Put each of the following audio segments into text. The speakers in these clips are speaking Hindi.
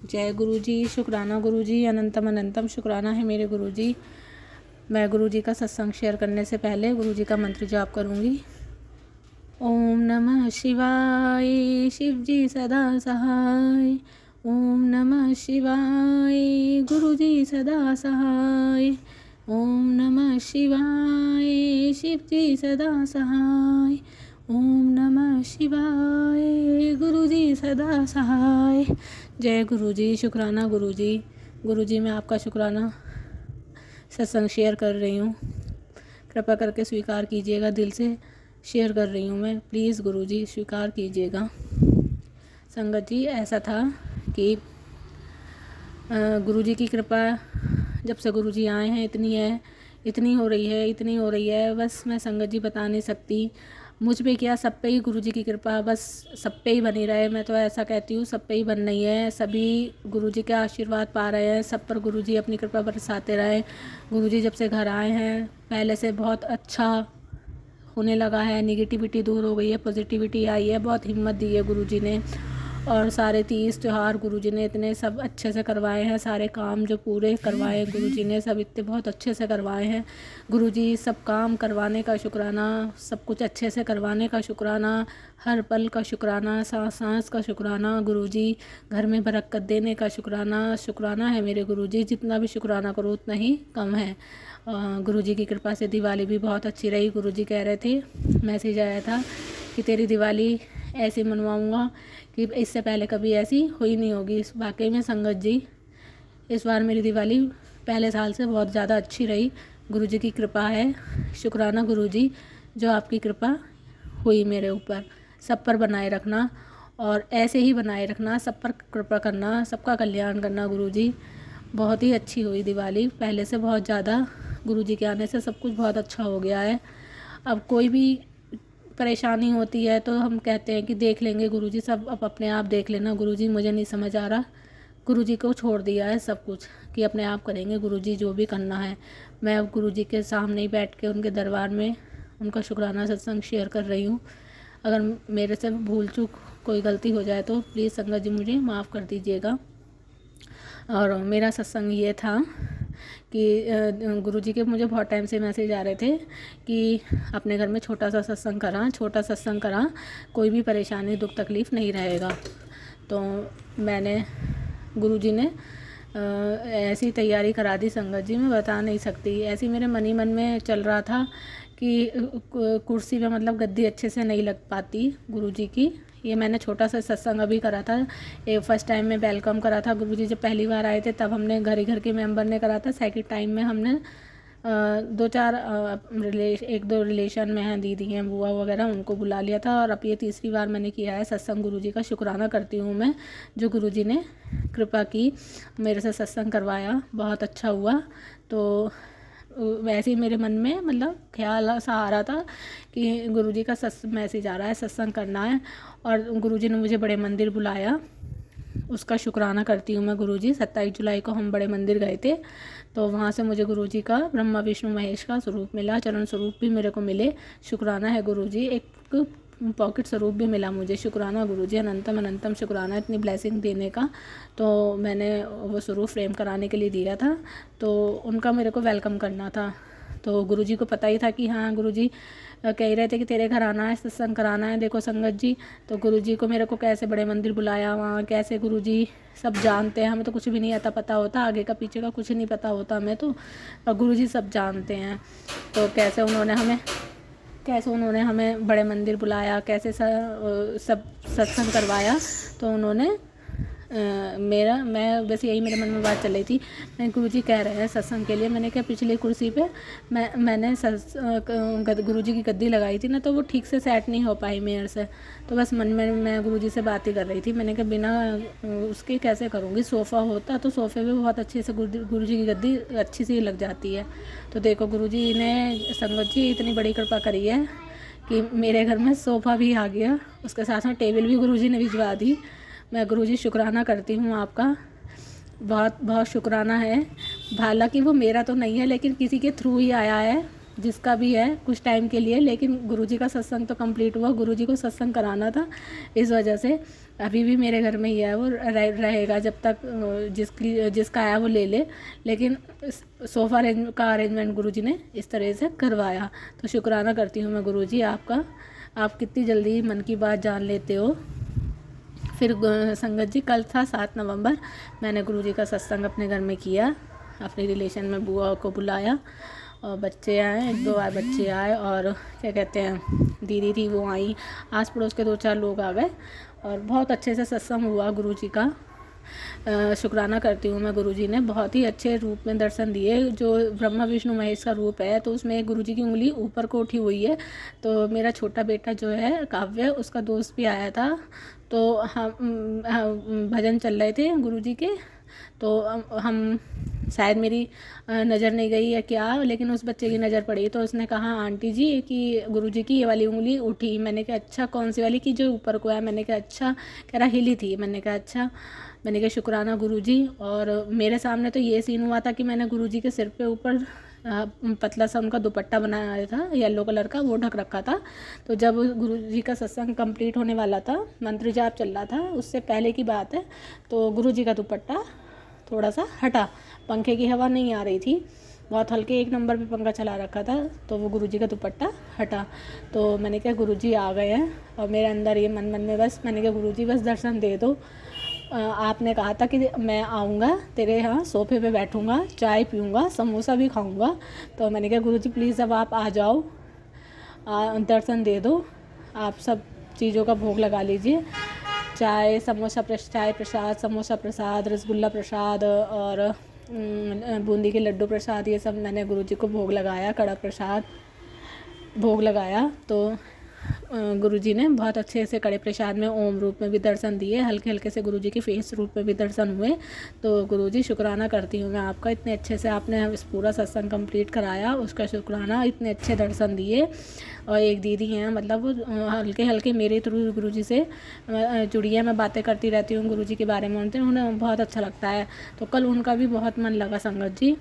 जय गुरु जी, शुक्राना गुरु जी, अनंतम अनंतम शुक्राना है मेरे गुरु जी। मैं गुरु जी का सत्संग शेयर करने से पहले गुरु जी का मंत्र जाप करूँगी। ओम नमः शिवाय, शिव जी सदा सहाय। ओम नमः शिवाय, गुरु जी सदा सहाय। ओम नमः शिवाय, शिव जी सदा सहाय। ओम नमः शिवाय, गुरु जी सदा सहाय। जय गुरु जी, शुक्राना गुरु जी। गुरु जी, मैं आपका शुक्राना सत्संग शेयर कर रही हूँ, कृपा करके स्वीकार कीजिएगा। दिल से शेयर कर रही हूँ मैं, प्लीज़ गुरु जी स्वीकार कीजिएगा। संगत जी, ऐसा था कि गुरु जी की कृपा जब से गुरु जी आए हैं इतनी हो रही है, बस मैं संगत जी बता नहीं सकती। मुझ पे क्या, सब पे ही गुरु जी की कृपा बस सब पे ही बनी रहे। मैं तो ऐसा कहती हूँ, सब पे ही बन रही है। सभी गुरु जी के आशीर्वाद पा रहे हैं, सब पर गुरु जी अपनी कृपा बरसाते रहे। गुरु जी जब से घर आए हैं पहले से बहुत अच्छा होने लगा है, निगेटिविटी दूर हो गई है, पॉजिटिविटी आई है, बहुत हिम्मत दी है गुरु जी ने। और सारे 30 त्यौहार गुरु जी ने इतने सब अच्छे से करवाए हैं, सारे काम जो पूरे करवाए हैं गुरु जी ने, सब इतने बहुत अच्छे से करवाए हैं। गुरु जी सब काम करवाने का शुक्राना, सब कुछ अच्छे से करवाने का शुक्राना, हर पल का शुक्राना, सांस सांस का शुक्राना। गुरु जी घर में बरकत देने का शुक्राना है मेरे गुरु जी। जितना भी शुक्राना करो उतना ही कम है। गुरु जी की कृपा से दिवाली भी बहुत अच्छी रही। गुरु जी कह रहे थे, मैसेज आया था कि तेरी दिवाली ऐसे मनवाऊँगा कि इससे पहले कभी ऐसी हुई नहीं होगी। इस वाकई में संगत जी, इस बार मेरी दिवाली पहले साल से बहुत ज़्यादा अच्छी रही। गुरु जी की कृपा है। शुक्राना गुरु जी, जो आपकी कृपा हुई मेरे ऊपर। सब पर बनाए रखना और ऐसे ही बनाए रखना, सब पर कृपा करना, सबका कल्याण करना गुरु जी। बहुत ही अच्छी हुई दिवाली, पहले से बहुत ज़्यादा। गुरु जी के आने से सब कुछ बहुत अच्छा हो गया है। अब कोई भी परेशानी होती है तो हम कहते हैं कि देख लेंगे गुरु जी, सब अब अपने आप देख लेना गुरु जी, मुझे नहीं समझ आ रहा। गुरु जी को छोड़ दिया है सब कुछ कि अपने आप करेंगे गुरु जी जो भी करना है। मैं अब गुरु जी के सामने ही बैठ के उनके दरबार में उनका शुक्राना सत्संग शेयर कर रही हूँ। अगर मेरे से भूल चूक कोई गलती हो जाए तो प्लीज़ संगत जी मुझे माफ़ कर दीजिएगा। और मेरा सत्संग ये था कि गुरु जी के मुझे बहुत टाइम से मैसेज आ रहे थे कि अपने घर में छोटा सा सत्संग करा, कोई भी परेशानी दुख तकलीफ़ नहीं रहेगा। तो मैंने गुरु जी ने ऐसी तैयारी करा दी संगत जी, मैं बता नहीं सकती। ऐसी मेरे मन ही मन में चल रहा था कि कुर्सी पे मतलब गद्दी अच्छे से नहीं लग पाती गुरु जी की। ये मैंने छोटा सा सत्संग अभी करा था, एक फर्स्ट टाइम में वेलकम करा था। गुरु जी जब पहली बार आए थे तब हमने घर ही घर के मेंबर ने करा था। सेकंड टाइम में हमने एक दो रिलेशन में हैं, दीदी हैं, बुआ वगैरह, उनको बुला लिया था। और अब ये तीसरी बार मैंने किया है सत्संग। गुरु जी का शुक्राना करती हूँ मैं, जो गुरु जी ने कृपा की, मेरे से सत्संग करवाया, बहुत अच्छा हुआ। तो वैसे ही मेरे मन में मतलब ख्याल सा आ रहा था कि गुरु जी का मैसेज आ रहा है, सत्संग करना है। और गुरु जी ने मुझे बड़े मंदिर बुलाया, उसका शुक्राना करती हूँ मैं गुरु जी। 27 जुलाई को हम बड़े मंदिर गए थे, तो वहाँ से मुझे गुरु जी का ब्रह्मा विष्णु महेश का स्वरूप मिला, चरण स्वरूप भी मेरे को मिले। शुक्राना है गुरु जी। एक पॉकेट स्वरूप भी मिला मुझे। शुक्राना गुरु जी, अनंतम अनंतम शुक्राना इतनी ब्लेसिंग देने का। तो मैंने वो स्वरूप फ्रेम कराने के लिए दिया था, तो उनका मेरे को वेलकम करना था। तो गुरु जी को पता ही था कि हाँ, गुरु जी कह रहे थे कि तेरे घर आना है, सत्संग कराना है। देखो संगत जी, तो गुरु जी को मेरे को कैसे बड़े मंदिर बुलाया, वहाँ कैसे गुरु जी सब जानते हैं। हमें तो कुछ भी नहीं आता पता होता, आगे का पीछे का कुछ नहीं पता होता हमें तो, और गुरु जी सब जानते हैं। तो कैसे उन्होंने हमें बड़े मंदिर बुलाया, कैसे सब सत्संग करवाया। तो उन्होंने मैं बस यही मेरे मन में बात चल रही थी। मैं गुरु जी कह रहे हैं सत्संग के लिए, मैंने क्या पिछली कुर्सी पे मैंने गुरु जी की गद्दी लगाई थी ना, तो वो ठीक से सेट नहीं हो पाई मेरे से। तो बस मन में मैं गुरु जी से बात ही कर रही थी। मैंने कहा बिना उसके कैसे करूँगी, सोफ़ा होता तो सोफ़े पे बहुत अच्छे से गुरु जी की गद्दी अच्छी सी लग जाती है। तो देखो गुरु जी ने, संगत जी, इतनी बड़ी कृपा करी है कि मेरे घर में सोफ़ा भी आ गया, उसके साथ में टेबल भी गुरु जी ने भिजवा दी। मैं गुरु जी शुक्राना करती हूँ आपका, बहुत बहुत शुक्राना है। हालांकि वो मेरा तो नहीं है, लेकिन किसी के थ्रू ही आया है, जिसका भी है कुछ टाइम के लिए, लेकिन गुरु जी का सत्संग तो कंप्लीट हुआ। गुरु जी को सत्संग कराना था, इस वजह से अभी भी मेरे घर में ही है वो, रहेगा जब तक जिसका आया वो ले ले। लेकिन सोफ़ा का अरेंजमेंट गुरुजी ने इस तरह से करवाया। तो शुक्राना करती हूँ मैं गुरुजी आपका, आप कितनी जल्दी मन की बात जान लेते हो। फिर संगत जी कल था 7 नवंबर, मैंने गुरुजी का सत्संग अपने घर में किया। अपने रिलेशन में बुआ को बुलाया और बच्चे आए, 1-2 बच्चे आए और क्या कहते हैं दीदी थी वो आई, आस पड़ोस के 2-4 लोग आ गए और बहुत अच्छे से सत्संग हुआ गुरुजी का। शुक्राना करती हूँ मैं, गुरुजी ने बहुत ही अच्छे रूप में दर्शन दिए। जो ब्रह्मा विष्णु महेश का रूप है तो उसमें गुरुजी की उंगली ऊपर को उठी हुई है। तो मेरा छोटा बेटा जो है काव्य, उसका दोस्त भी आया था। तो हम भजन चल रहे थे गुरुजी के, तो हम शायद मेरी नज़र नहीं गई है क्या, लेकिन उस बच्चे की नज़र पड़ी तो उसने कहा आंटी जी कि गुरुजी की ये वाली उंगली उठी। मैंने कहा अच्छा कौन सी वाली, कि जो ऊपर को है। मैंने कहा अच्छा, कह रहा हिली थी। मैंने कहा अच्छा। मैंने कहा शुक्राना गुरुजी। और मेरे सामने तो ये सीन हुआ था कि मैंने गुरुजी के सिर पे ऊपर पतला सा उनका दुपट्टा बनाया था येलो कलर का, वो ढक रखा था। तो जब गुरुजी का सत्संग कंप्लीट होने वाला था, मंत्र जाप चल रहा था, उससे पहले की बात है, तो गुरुजी का दुपट्टा थोड़ा सा हटा, पंखे की हवा नहीं आ रही थी, बहुत हल्के 1 नंबर पे पंखा चला रखा था, तो वो गुरुजी का दुपट्टा हटा। तो मैंने कहा गुरुजी आ गए हैं, और मेरे अंदर ये मन में बस मैंने कहा गुरुजी बस दर्शन दे दो। आपने कहा था कि मैं आऊँगा तेरे यहाँ, सोफे पे बैठूँगा, चाय पीऊँगा, समोसा भी खाऊँगा। तो मैंने कहा गुरुजी प्लीज़ अब आप आ जाओ, दर्शन दे दो, आप सब चीज़ों का भोग लगा लीजिए। चाय प्रसाद, समोसा प्रसाद, रसगुल्ला प्रसाद और बूंदी के लड्डू प्रसाद, ये सब मैंने गुरुजी को भोग लगाया, कड़ा प्रसाद भोग लगाया। तो गुरुजी ने बहुत अच्छे से कड़े प्रसाद में ओम रूप में भी दर्शन दिए, हल्के हल्के से गुरुजी के फेस रूप में भी दर्शन हुए। तो गुरुजी शुक्राना करती हूँ मैं आपका, इतने अच्छे से आपने इस पूरा सत्संग कंप्लीट कराया, उसका शुक्राना। इतने अच्छे दर्शन दिए। और एक दीदी हैं, मतलब वो हल्के हल्के मेरे थ्रू गुरुजी से जुड़ी है, मैं बातें करती रहती हूँ गुरुजी के बारे में, उन्हें बहुत अच्छा लगता है। तो कल उनका भी बहुत मन लगा संगत जी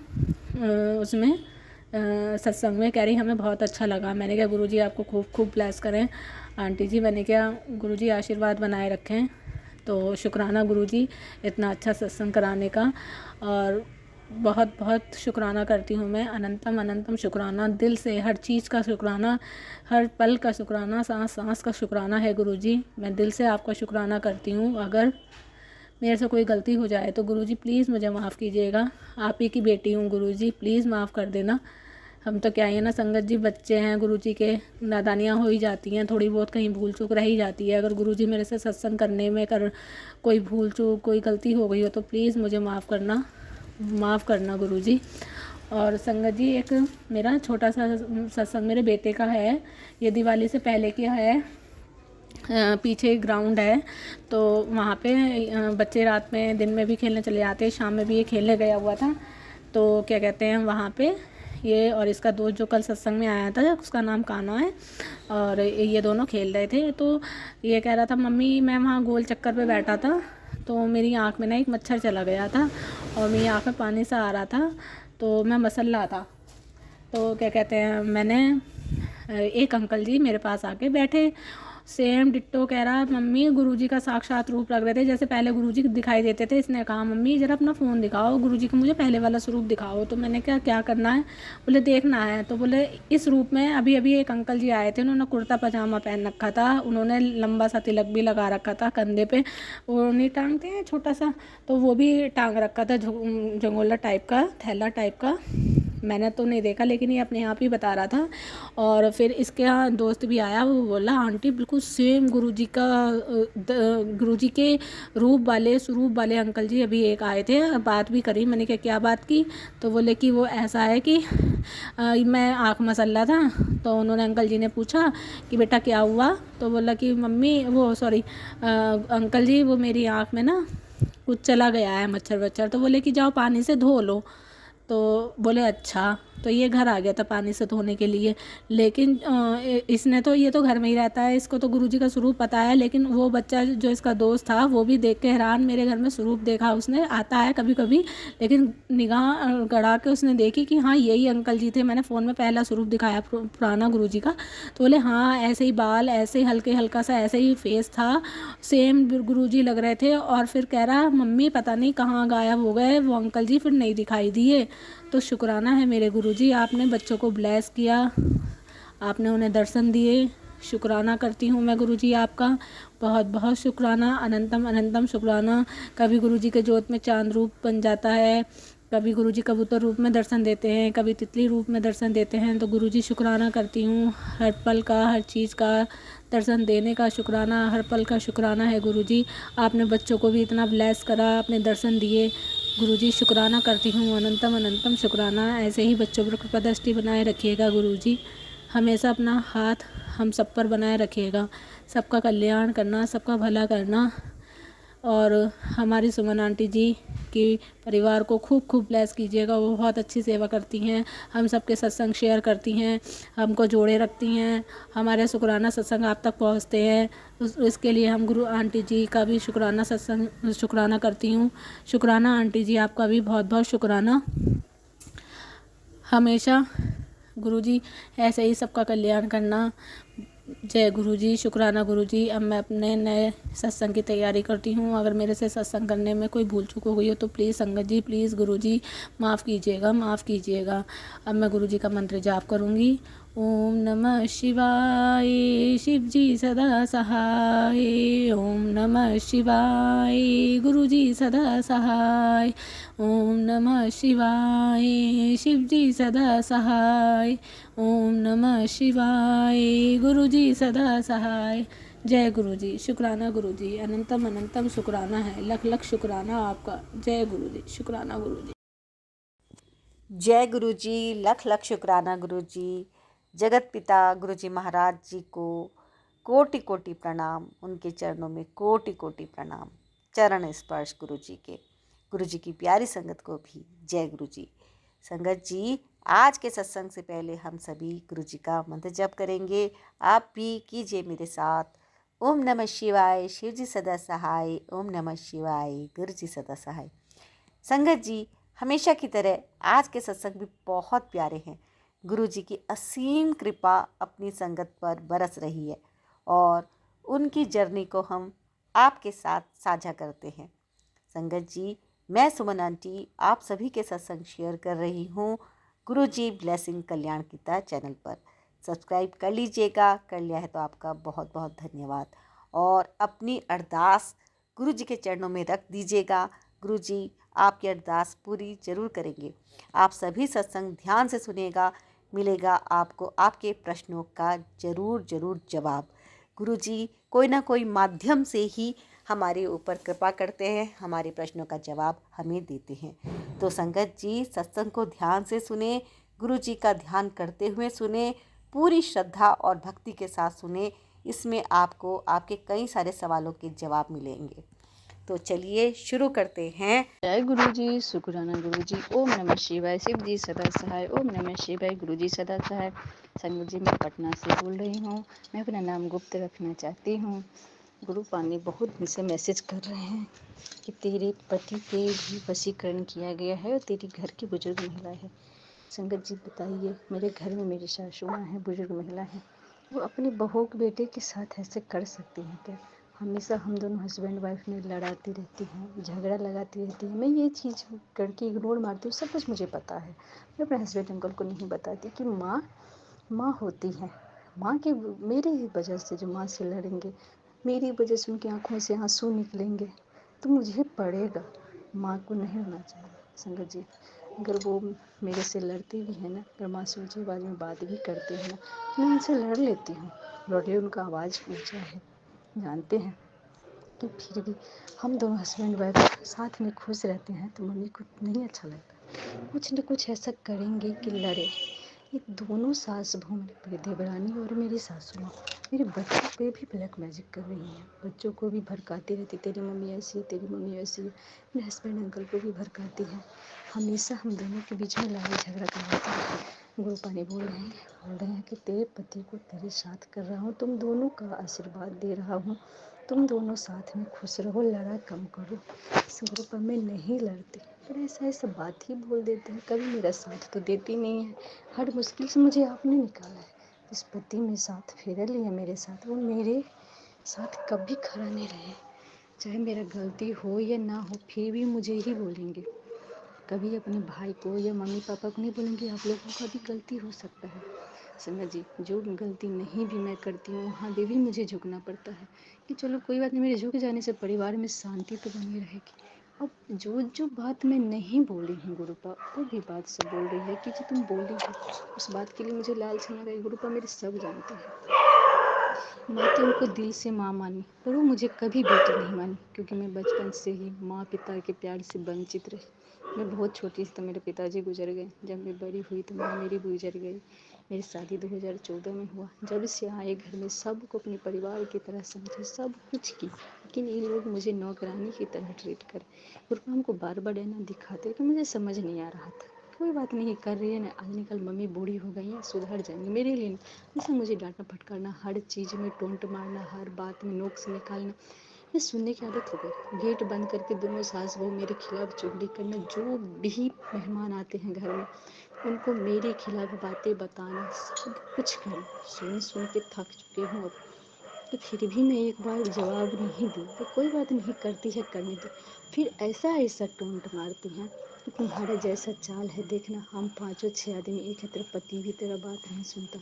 उसमें सत्संग में, कह रही हमें बहुत अच्छा लगा। मैंने कहा गुरुजी आपको खूब खूब ब्लेस करें आंटी जी, मैंने कहा गुरुजी आशीर्वाद बनाए रखें। तो शुक्राना गुरुजी इतना अच्छा सत्संग कराने का, और बहुत बहुत शुक्राना करती हूँ मैं, अनंतम अनंतम शुक्राना, दिल से हर चीज़ का शुक्राना, हर पल का शुक्राना, सांस सांस का शुक्राना है गुरुजी। मैं दिल से आपका शुक्राना करती हूँ। अगर मेरे से कोई गलती हो जाए तो गुरुजी प्लीज़ मुझे माफ़ कीजिएगा, आप ही की बेटी हूँ गुरुजी, प्लीज़ माफ़ कर देना। हम तो क्या ही है ना संगत जी, बच्चे हैं गुरुजी के, नादानियाँ हो ही जाती हैं, थोड़ी बहुत कहीं भूल चूक रह ही जाती है। अगर गुरुजी मेरे से सत्संग करने में कोई भूल चूक, कोई गलती हो गई हो तो प्लीज़ मुझे माफ़ करना गुरुजी। और संगत जी एक मेरा छोटा सा सत्संग मेरे बेटे का है, ये दिवाली से पहले किया है। पीछे एक ग्राउंड है, तो वहाँ पे बच्चे रात में दिन में भी खेलने चले जाते हैं, शाम में भी ये खेलने गया हुआ था। तो क्या कहते हैं वहाँ पे ये और इसका दोस्त जो कल सत्संग में आया था, उसका नाम कान्हा है, और ये दोनों खेल रहे थे। तो ये कह रहा था मम्मी मैं वहाँ गोल चक्कर पे बैठा था, तो मेरी आँख में ना एक मच्छर चला गया था और मेरी आँख में पानी सा आ रहा था, तो मैं मसल रहा था। तो क्या कहते हैं मैंने एक अंकल जी मेरे पास आके बैठे, सेम डिट्टो, कह रहा मम्मी गुरुजी का साक्षात रूप लग रहे थे, जैसे पहले गुरुजी दिखाई देते थे। इसने कहा मम्मी ज़रा अपना फ़ोन दिखाओ, गुरुजी का मुझे पहले वाला स्वरूप दिखाओ। तो मैंने कहा क्या करना है, बोले देखना है। तो बोले इस रूप में अभी अभी एक अंकल जी आए थे, उन्होंने कुर्ता पजामा पहन रखा था, उन्होंने लंबा सा तिलक भी लगा रखा था कंधे पे, वो नहीं टांगते हैं छोटा सा, तो वो भी टांग रखा था, झंगोला टाइप का, थैला टाइप का। मैंने तो नहीं देखा, लेकिन ये अपने आप ही बता रहा था। और फिर इसके यहाँ दोस्त भी आया, वो बोला आंटी बिल्कुल सेम गुरुजी गुरुजी के रूप वाले स्वरूप वाले अंकल जी अभी एक आए थे, बात भी करी। मैंने क्या बात की, तो बोले कि वो ऐसा है कि मैं आँख मसल रहा था, तो उन्होंने अंकल जी ने पूछा कि बेटा क्या हुआ, तो बोला कि मम्मी अंकल जी वो मेरी आँख में ना कुछ चला गया है, मच्छर वच्छर। तो बोले कि जाओ पानी से धो लो। तो बोले अच्छा। तो ये घर आ गया था पानी से धोने के लिए। लेकिन इसने तो, ये तो घर में ही रहता है, इसको तो गुरुजी का स्वरूप पता है। लेकिन वो बच्चा जो इसका दोस्त था वो भी देख के हैरान, मेरे घर में स्वरूप देखा उसने, आता है कभी कभी, लेकिन निगाह गड़ा के उसने देखी कि हाँ यही अंकल जी थे। मैंने फ़ोन में पहला स्वरूप दिखाया पुराना गुरुजी का, तो बोले हाँ ऐसे ही बाल, ऐसे ही हल्के हल्का सा ऐसे ही फेस था, सेम गुरुजी लग रहे थे। और फिर कह रहा मम्मी पता नहीं कहाँ गायब हो गए वो अंकल जी, फिर नहीं दिखाई दिए। तो शुक्राना है मेरे गुरुजी, आपने बच्चों को ब्लेस किया, आपने उन्हें दर्शन दिए। शुक्राना करती हूँ मैं गुरुजी आपका, बहुत बहुत शुक्राना, अनंतम अनंतम शुक्राना। कभी गुरुजी के जोत में चांद रूप बन जाता है, कभी गुरुजी कबूतर रूप में दर्शन देते हैं, कभी तितली रूप में दर्शन देते हैं। तो गुरुजी शुक्राना करती हूँ, हर पल का, हर चीज़ का दर्शन देने का शुक्राना, हर पल का शुक्राना है गुरुजी। आपने बच्चों को भी इतना ब्लेस करा, आपने दर्शन दिए गुरुजी, शुक्राना करती हूँ, अनंतम अनंतम शुक्राना। ऐसे ही बच्चों पर कृपा दृष्टि बनाए रखिएगा गुरुजी, हमेशा अपना हाथ हम सब पर बनाए रखिएगा, सबका कल्याण करना, सबका भला करना। और हमारी सुमन आंटी जी की परिवार को खूब खूब ब्लेस कीजिएगा, वो बहुत अच्छी सेवा करती हैं, हम सबके सत्संग शेयर करती हैं, हमको जोड़े रखती हैं, हमारे शुक्राना सत्संग आप तक पहुंचते हैं। इसके लिए हम गुरु आंटी जी का भी शुक्राना करती हूँ। शुक्राना आंटी जी, आपका भी बहुत बहुत शुक्राना। हमेशा गुरुजी ऐसे ही सबका कल्याण करना। जय गुरुजी, शुक्राना गुरुजी। अब मैं अपने नए सत्संग की तैयारी करती हूँ। अगर मेरे से सत्संग करने में कोई भूल चूक हो गई हो तो प्लीज़ संगत जी, प्लीज़ गुरुजी माफ़ कीजिएगा, माफ़ कीजिएगा। अब मैं गुरुजी का मंत्र जाप करूँगी। ओम नमः शिवाय, शिव जी सदा सहाय। ओम नमः शिवाय, गुरुजी सदा सहाय। ओम नमः शिवाय, शिव जी सदा सहाय। ओम नमः शिवाय, गुरुजी सदा सहाय। जय गुरुजी, शुक्राना गुरुजी, अनंतम अनंतम शुक्राना है, लख लख शुक्राना आपका। जय गुरुजी, शुक्राना गुरुजी। जय गुरुजी, लख लख शुक्राना गुरुजी। जगत पिता गुरुजी महाराज जी को कोटि कोटि प्रणाम, उनके चरणों में कोटि कोटि प्रणाम, चरण स्पर्श गुरुजी के। गुरुजी की प्यारी संगत को भी जय गुरुजी। संगत जी, आज के सत्संग से पहले हम सभी गुरुजी का मंत्र जप करेंगे, आप भी कीजिए मेरे साथ। ओम नमः शिवाय, शिव जी सदा सहाय। ओम नमः शिवाय, गुरुजी सदा सहाय। संगत जी, हमेशा की तरह आज के सत्संग भी बहुत प्यारे हैं। गुरुजी की असीम कृपा अपनी संगत पर बरस रही है और उनकी जर्नी को हम आपके साथ साझा करते हैं। संगत जी, मैं सुमन आंटी आप सभी के सत्संग शेयर कर रही हूँ गुरुजी ब्लेसिंग कल्याण गीता चैनल पर। सब्सक्राइब कर लीजिएगा, कर लिया है तो आपका बहुत बहुत धन्यवाद। और अपनी अरदास गुरुजी के चरणों में रख दीजिएगा, गुरुजी आपकी अरदास पूरी जरूर करेंगे। आप सभी सत्संग ध्यान से सुनिएगा, मिलेगा आपको आपके प्रश्नों का जरूर जवाब। गुरुजी कोई ना कोई माध्यम से ही हमारे ऊपर कृपा करते हैं, हमारे प्रश्नों का जवाब हमें देते हैं। तो संगत जी, सत्संग को ध्यान से सुने, गुरुजी का ध्यान करते हुए सुने, पूरी श्रद्धा और भक्ति के साथ सुने। इसमें आपको आपके कई सारे सवालों के जवाब मिलेंगे। तो चलिए शुरू करते हैं। जय गुरुजी, शुक्राना गुरुजी। ओम नमः शिवाय, शिव जी सदा सहाय। ओम नमः शिवाय, गुरुजी सदा सहाय। संगत जी, मैं पटना से बोल रही हूँ। मैं अपना नाम गुप्त रखना चाहती हूँ। गुरु पानी बहुत मुझसे मैसेज कर रहे हैं कि तेरे पति के भी वशीकरण किया गया है और तेरी घर की बुजुर्ग महिला है। संगत जी बताइए, मेरे घर में मेरी सासू माँ है, बुजुर्ग महिला है, वो अपनी बहू के बेटे के साथ ऐसे कर सकती हैं क्या? हमेशा हम दोनों हस्बैंड वाइफ में लड़ाती रहती हैं, झगड़ा लगाती रहती हैं। मैं ये चीज़ करके इग्नोर मारती हूँ, सब कुछ मुझे पता है। मैं अपने हस्बैंड अंकल को नहीं बताती कि माँ माँ होती है। माँ की मेरी ही वजह से जो माँ से लड़ेंगे, मेरी वजह से उनकी आँखों से आंसू निकलेंगे, तो मुझे पड़ेगा। माँ को नहीं होना चाहिए। संगत जी, अगर वो मेरे से लड़ती भी है ना, अगर माँ से ऊँची आवाज़ में बात भी करते हैं ना, मैं उनसे लड़ लेती हूँ। लड़े उनका आवाज़ ऊँचा है, जानते हैं कि फिर भी हम दोनों हस्बैंड वाइफ साथ में खुश रहते हैं तो मम्मी को नहीं अच्छा लगता। कुछ न कुछ ऐसा करेंगे कि लड़े। ये दोनों सास बहू, मेरी देवरानी और मेरी सासू माँ, मेरे बच्चों पे भी ब्लैक मैजिक कर रही है, बच्चों को भी भड़काती रहती, तेरी मम्मी ऐसी है, तेरी मम्मी वैसी है। मेरे हस्बैंड अंकल को भी भड़काती है, हमेशा हम दोनों के बीच में लड़ाई झगड़ा करवाती है। गुरु पानी बोल रहे हैं कि तेरे पति को तेरे साथ कर रहा हूँ, तुम दोनों का आशीर्वाद दे रहा हूँ, तुम दोनों साथ में खुश रहो, लड़ा कम करो। इस ग्रुप पर मैं नहीं लड़ती, पर ऐसा ऐसा बात ही बोल देते हैं, कभी मेरा साथ तो देती नहीं है। हर मुश्किल से मुझे आपने निकाला है, इस पति में साथ फेरा लिया मेरे साथ, वो मेरे साथ कभी खड़ा नहीं रहे। चाहे मेरा गलती हो या ना हो, फिर भी मुझे ही बोलेंगे। कभी अपने भाई को या मम्मी पापा को नहीं बोलेंगे, आप लोगों का भी गलती हो सकता है। संगत जी, जो गलती नहीं भी मैं करती हूँ, वहाँ भी मुझे झुकना पड़ता है कि चलो कोई बात नहीं, मेरे झुक जाने से परिवार में शांति तो बनी रहेगी। अब जो जो बात मैं नहीं बोली हूँ गुरुपा, वो भी बात सब बोल रही है कि जो तुम बोली हो, उस बात के लिए मुझे लालच ना रही। गुरुपा मेरे सब जानते हैं, मैं तो उनको दिल से माँ मानी, पर वो मुझे कभी बेटी नहीं मानी, क्योंकि मैं बचपन से ही माँ पिता के प्यार से वंचित रही। मैं बहुत छोटी थी तो मेरे पिताजी गुजर गए, जब मैं बड़ी हुई तो माँ मेरी गुजर गई। मेरी शादी 2014 में हुआ। जब से आए घर में सबको अपने परिवार की तरह समझे, सब कुछ की, लेकिन ये लोग मुझे नौकरानी की तरह ट्रीट करे। और हमको बार बार ना दिखाते कि मुझे समझ नहीं आ रहा था। कोई बात नहीं, कर रही है ना, आज निकल मम्मी बूढ़ी हो गई है, सुधर जाएंगे, मेरे लिए नहीं। जैसे मुझे डांटना फटकारना, हर चीज़ में टोंट मारना, हर बात में नोक्स निकालना, ये सुनने की आदत हो गई। गेट बंद करके दोनों सास बहू मेरे खिलाफ चुगली करना, जो भी मेहमान आते हैं घर में उनको मेरे खिलाफ बातें बताना, सब कुछ करना। सुन के थक चुकी हूँ अब, तो फिर भी मैं एक बार जवाब नहीं दी तो कोई बात नहीं, करती है करने दो। फिर ऐसा ऐसा टोंट मारती हैं कि तुम्हारा जैसा चाल है देखना, हम पाँचों छः आदमी एक है, तेरा पति भी तेरा बात नहीं सुनता।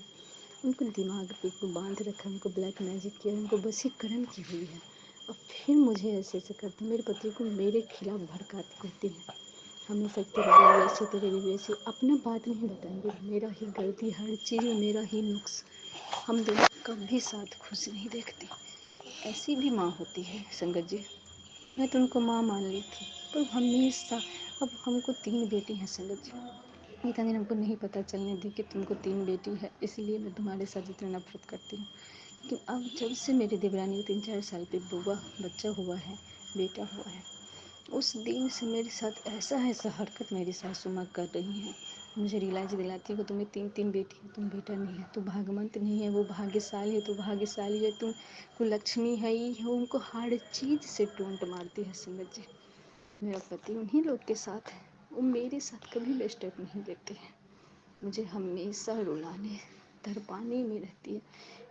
उनको दिमाग पे को बांध रखा, उनको ब्लैक मैजिक किया, उनको वशीकरण की हुई है। और फिर मुझे ऐसे ऐसे करते, मेरे पति को मेरे खिलाफ भड़काती रहती है, हमेशा तेरे लिए वैसे, तेरे लिए वैसे, अपना बात नहीं बताएंगे, मेरा ही गलती, हर चीज़ में मेरा ही नुक्स। हम दोनों कभी साथ खुश नहीं देखते। ऐसी भी माँ होती है संगत जी, मैं तो उनको माँ मान ली थी, पर हमेशा, अब हमको 3 बेटी हैं संगत जी। इतना दिन हमको नहीं पता चलने दी कि तुमको 3 बेटी है, इसलिए मैं तुम्हारे साथ इतना नफरत करती हूँ। लेकिन अब जब से मेरी देवरानी को 3-4 साल पे बच्चा हुआ है, बेटा हुआ है, उस दिन से मेरे साथ ऐसा ऐसा हरकत मेरी सासू माँ कर रही हैं, मुझे रियलाइज दिलाती है कि तुम्हें 3 बेटी है, तुम बेटा नहीं है, तू भाग्यवंत नहीं है, वो भाग्यशाली है, तू भाग्यशाली है, तुम को लक्ष्मी है ही है। उनको हर चीज़ से टोंट मारती है संगत जी। मेरा पति उन्हीं लोग के साथ है, वो मेरे साथ कभी भी स्टेप नहीं लेते हैं, मुझे हमेशा रुलाने तरपाने में रहती है।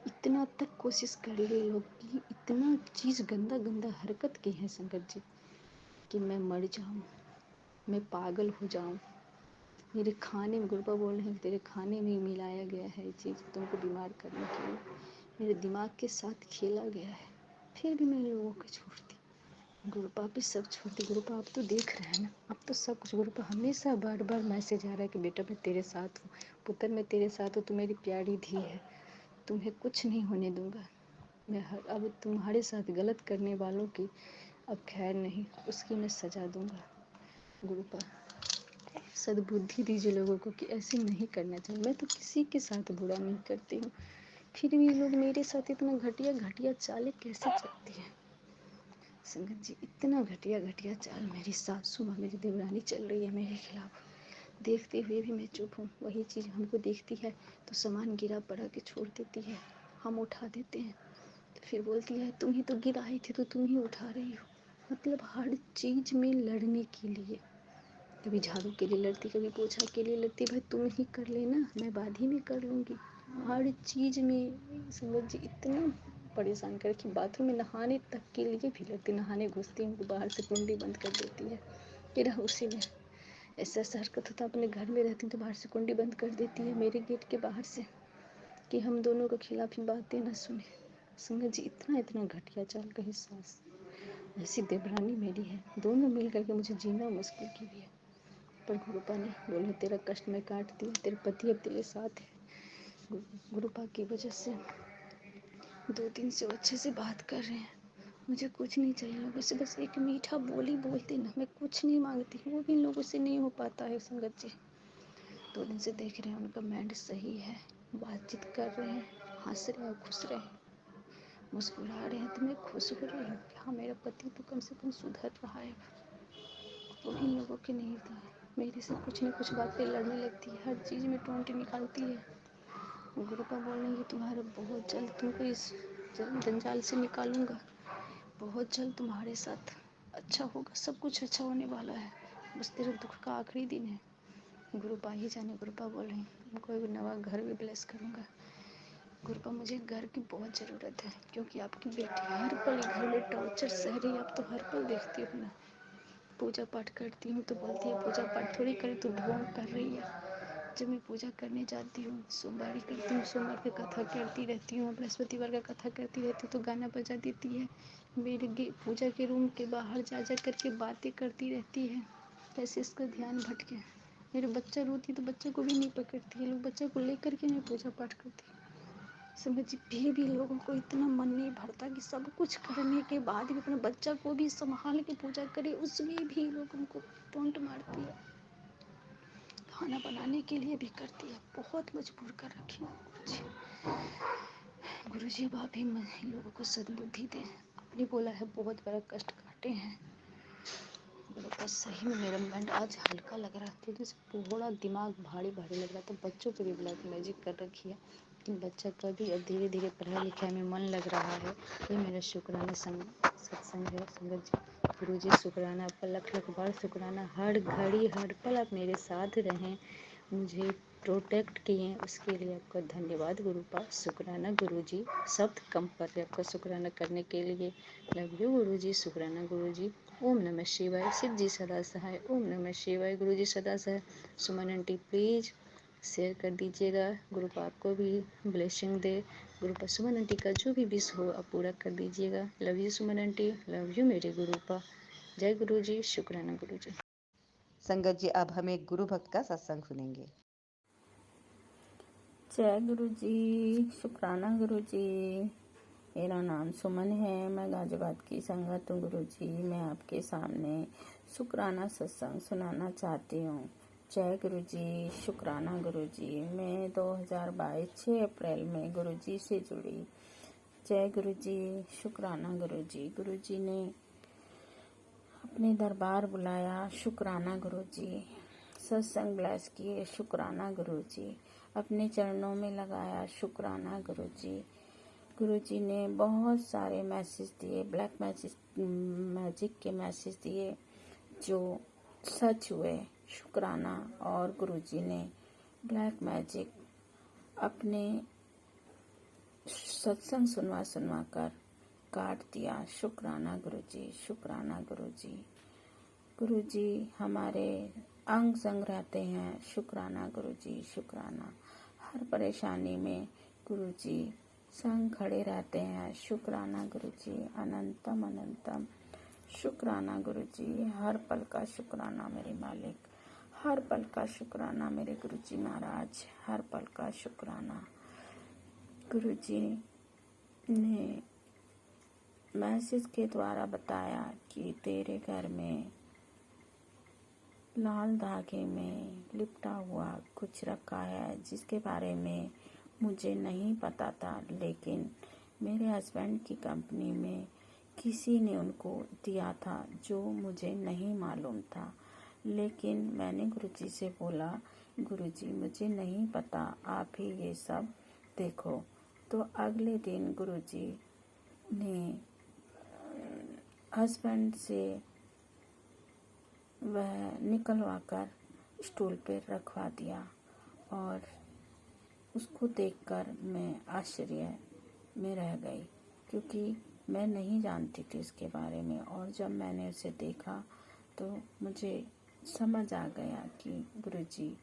इतना तक कोशिश कर लिए लोग कि इतना चीज़ गंदा गंदा हरकत की है संगत जी कि मैं मर जाऊँ, मैं पागल हो जाऊँ। मेरे खाने में, गुरुपा बोल रहे हैं कि तेरे खाने में मिलाया गया है ये चीज़ तुमको बीमार करने के लिए, मेरे दिमाग के साथ खेला गया है, फिर भी मैं लोगों को छोड़ती। गुरुपा भी सब छोड़ती। गुरुपा आप तो देख रहे हैं ना, अब तो सब कुछ। गुरुपा हमेशा बार बार मैसेज आ रहा है कि बेटा मैं तेरे साथ हूँ, पुत्र मैं तेरे साथ हूँ, तू मेरी प्यारी धी है, तुम्हें कुछ नहीं होने दूंगा। मैं अब तुम्हारे साथ गलत करने वालों की अब खैर नहीं, उसकी मैं सजा दूंगा। गुरुपा सद्बुद्धि दीजिए लोगों को कि ऐसे नहीं करना चाहिए। मैं तो किसी के साथ बुरा नहीं करती हूँ, फिर भी लोग मेरे साथ इतना घटिया घटिया चालें कैसे चलती हैं संगत जी। इतना घटिया घटिया चाल मेरी सासू माँ, मेरी देवरानी चल रही है मेरे खिलाफ, देखते हुए भी मैं चुप हूँ। वही चीज़ हमको देखती है तो सामान गिरा पड़ा के छोड़ देती है, हम उठा देते हैं तो फिर बोलती है तुम ही तो गिराई थी तो तुम ही उठा रही हो। मतलब हर चीज़ में लड़ने के लिए, कभी झाड़ू के लिए लड़ती, कभी पोछा के लिए लड़ती, भाई तुम ही कर लेना, मैं बाद ही में कर लूँगी। हर चीज़ में संगत जी इतना परेशान कर कि बाथरूम में नहाने तक के लिए भी लड़ती। नहाने घुसती हूँ तो बाहर से कुंडी बंद कर देती है कि रहा उसी में। ऐसा ऐसा हरकत होता, अपने घर में रहती हूँ तो बाहर से कुंडी बंद कर देती है मेरे गेट के बाहर से कि हम दोनों के खिलाफ ही बातें ना सुने। संगत जी इतना इतना घटिया चाल कही सास, ऐसी देवरानी मेरी है, दोनों मिल करके मुझे जीना मुश्किल की भी है। पर गुरुपा ने बोले तेरा कष्ट मैं काट दिया, तेरे पति अब तेरे साथ है। गुरुपा की वजह से 2 दिन से वो अच्छे से बात कर रहे हैं। मुझे कुछ नहीं चाहिए लोगों से, बस एक मीठा बोली बोलते ना, मैं कुछ नहीं मांगती, वो भी इन लोगों से नहीं हो पाता है संगत जी। 2 दिन से देख रहे हैं उनका माइंड सही है, बातचीत कर रहे हैं, हंस रहे हैं, खुश रहे हैं। मुस्कुरा रहे हैं तो मैं खुश हो रही हूँ कि हाँ मेरा पति तो कम से कम सुधर रहा है। वो इन लोगों की नहीं था, मेरे से कुछ न कुछ बातें लड़ने लगती है, हर चीज़ में टोंट निकालती है। गुरुपा बोल रहे हैं कि तुम्हारा बहुत जल्द तुमको इस जंजाल से निकालूंगा, बहुत जल्द तुम्हारे साथ अच्छा होगा, सब कुछ अच्छा होने वाला है, बस तेरे दुख का आखिरी दिन है। गुरुपा ही जाने। गुरुपा बोल रहे हैं तुमको एक नवा घर भी ब्लेस करूँगा। गुरुपा मुझे घर की बहुत ज़रूरत है, क्योंकि आपकी बेटी हर पल घर में टॉर्चर सह रही है, आप तो हर पल देखती हो ना। पूजा पाठ करती हूँ तो बोलती है पूजा पाठ थोड़ी करे, तू ढोंग कर रही है। जब मैं पूजा करने जाती हूँ, सोमवारी करती हूँ, सोमवार की कथा करती रहती हूँ, बृहस्पतिवार का कथा करती रहती हूँ तो गाना बजा देती है। मेरे पूजा के रूम के बाहर जा जा करके बातें करती रहती है, कैसे इसका ध्यान भटके। मेरे बच्चा रोती तो बच्चे को भी नहीं पकड़ती है, लोग बच्चे को लेकर के मैं पूजा पाठ करती हूँ। समझ फिर भी लोगों को इतना मन नहीं भरता कि सब कुछ करने के बाद भी अपने बच्चा को भी संभाल के पूजा करे, उसमें भी लोगों को टोंट मारती है। खाना बनाने के लिए भी करती है, बहुत मजबूर कर रखी हूँ गुरुजी। गुरुजी अब आप ही लोगों को सद्बुद्धि दें। आपने बोला है बहुत बड़ा कष्ट काटे हैं। बस सही में मेरा माइंड आज हल्का लग रहा था, तो थोड़ा दिमाग भारी भारी लग रहा था। बच्चों पे भी ब्लैक मैजिक कर रखी है, लेकिन बच्चा का भी अब धीरे धीरे पढ़ाई लिखाई में मन लग रहा है। ये मेरा शुक्राना सत्संग है। संगत जी, गुरु जी शुक्राना, आपका लख लख बार शुक्राना। हर घड़ी हर पल आप मेरे साथ रहें, मुझे प्रोटेक्ट किए, उसके लिए आपका धन्यवाद गुरुपा। शुक्राना गुरु जी, शब्द कम पर है आपका शुक्राना करने के लिए। लव यू गुरु जी, शुक्राना गुरु जी। ओम नमः शिवाय। शिव जी सदा सहाय। ओम नमः शिवाय। गुरु जी सदा सहाय। सुमन आंटी प्लीज शेयर कर दीजिएगा, गुरुपा आपको भी ब्लेसिंग दे। गुरुपा सुमन आंटी का जो भी विश हो आप पूरा कर दीजिएगा। Love you Suman aunty, love you मेरे गुरुपा। जय गुरु जी, शुक्राना गुरु जी। संगत जी, अब हम एक गुरु भक्त का सत्संग सुनेंगे। जय गुरु जी, शुक्राना गुरु जी। मेरा नाम सुमन है, मैं गाजियाबाद की संगत हूँ गुरु जी। मैं आपके सामने शुक्राना सत्संग सुनाना चाहती हूँ। जय गुरु जी, शुक्राना गुरु जी। मैं 2022 6 अप्रैल में गुरु जी से जुड़ी। जय गुरु जी, शुक्राना गुरु जी। गुरु जी ने अपने दरबार बुलाया, शुक्राना गुरु जी। सत्संग ब्लेस किए, शुक्राना गुरु जी। अपने चरणों में लगाया, शुक्राना गुरु जी। गुरु जी ने बहुत सारे मैसेज दिए, ब्लैक मैजिक के मैसेज दिए जो सच हुए, शुक्राना। और गुरु जी ने ब्लैक मैजिक अपने सत्संग सुनवा कर काट दिया, शुक्राना गुरु जी, शुक्राना गुरु जी। गुरु जी हमारे अंग संग रहते हैं, शुक्राना गुरु जी, शुक्राना। हर परेशानी में गुरु जी संग खड़े रहते हैं, शुक्राना गुरु जी, अनंतम अनंतम शुक्राना गुरु जी। हर पल का शुक्राना मेरे मालिक, हर पल का शुक्राना मेरे गुरु जी महाराज, हर पल का शुक्राना। गुरु जी ने मैसेज के द्वारा बताया कि तेरे घर में लाल धागे में लिपटा हुआ कुछ रखा है, जिसके बारे में मुझे नहीं पता था, लेकिन मेरे हस्बैंड की कंपनी में किसी ने उनको दिया था जो मुझे नहीं मालूम था। लेकिन मैंने गुरुजी से बोला, गुरुजी मुझे नहीं पता, आप ही ये सब देखो। तो अगले दिन गुरुजी ने हस्बैंड से वह निकलवा कर स्टूल पर रखवा दिया, और उसको देखकर मैं आश्चर्य में रह गई, क्योंकि मैं नहीं जानती थी उसके बारे में। और जब मैंने उसे देखा तो मुझे समझ आ गया कि गुरुजी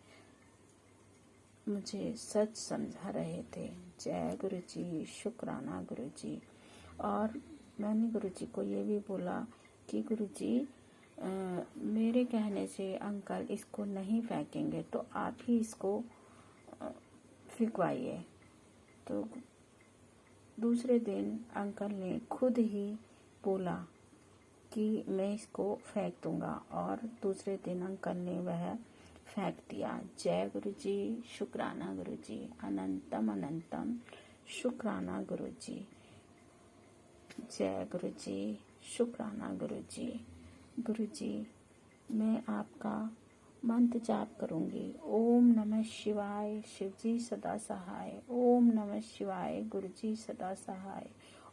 मुझे सच समझा रहे थे। जय गुरुजी, शुक्राना गुरुजी। और मैंने गुरुजी को ये भी बोला कि गुरुजी मेरे कहने से अंकल इसको नहीं फेंकेंगे, तो आप ही इसको फेंकवाइए। तो दूसरे दिन अंकल ने खुद ही बोला कि मैं इसको फेंक दूंगा, और दूसरे दिन अंकल ने वह फेंक दिया। जय गुरुजी, शुक्राना गुरुजी, अनंतम अनंतम शुक्राना गुरुजी। जय गुरु जी, शुक्राना गुरु जी। गुरु जी, मैं आपका मंत्र जाप करूंगी। ओम नमः शिवाय, शिव जी सदा सहाय। ओम नमः शिवाय, गुरु जी सदा सहाय।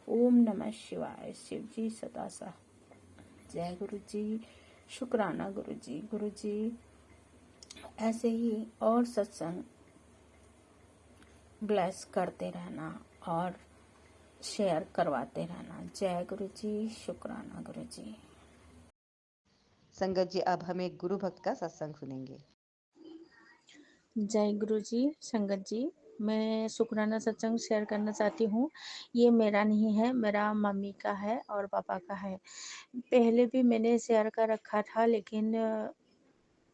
ओम नमः शिवाय, शिव जी सदा सहाय। जय गुरु जी, शुक्राना गुरु जी। गुरु जी, ऐसे ही और सत्संग ब्लेस करते रहना और शेयर करवाते रहना। जय गुरु जी, शुक्राना गुरु जी। संगत जी, अब हम एक गुरु भक्त का सत्संग सुनेंगे। जय गुरु जी। संगत जी, मैं शुक्राना सत्संग शेयर करना चाहती हूँ। ये मेरा नहीं है, मेरा मम्मी का है और पापा का है। पहले भी मैंने शेयर कर रखा था, लेकिन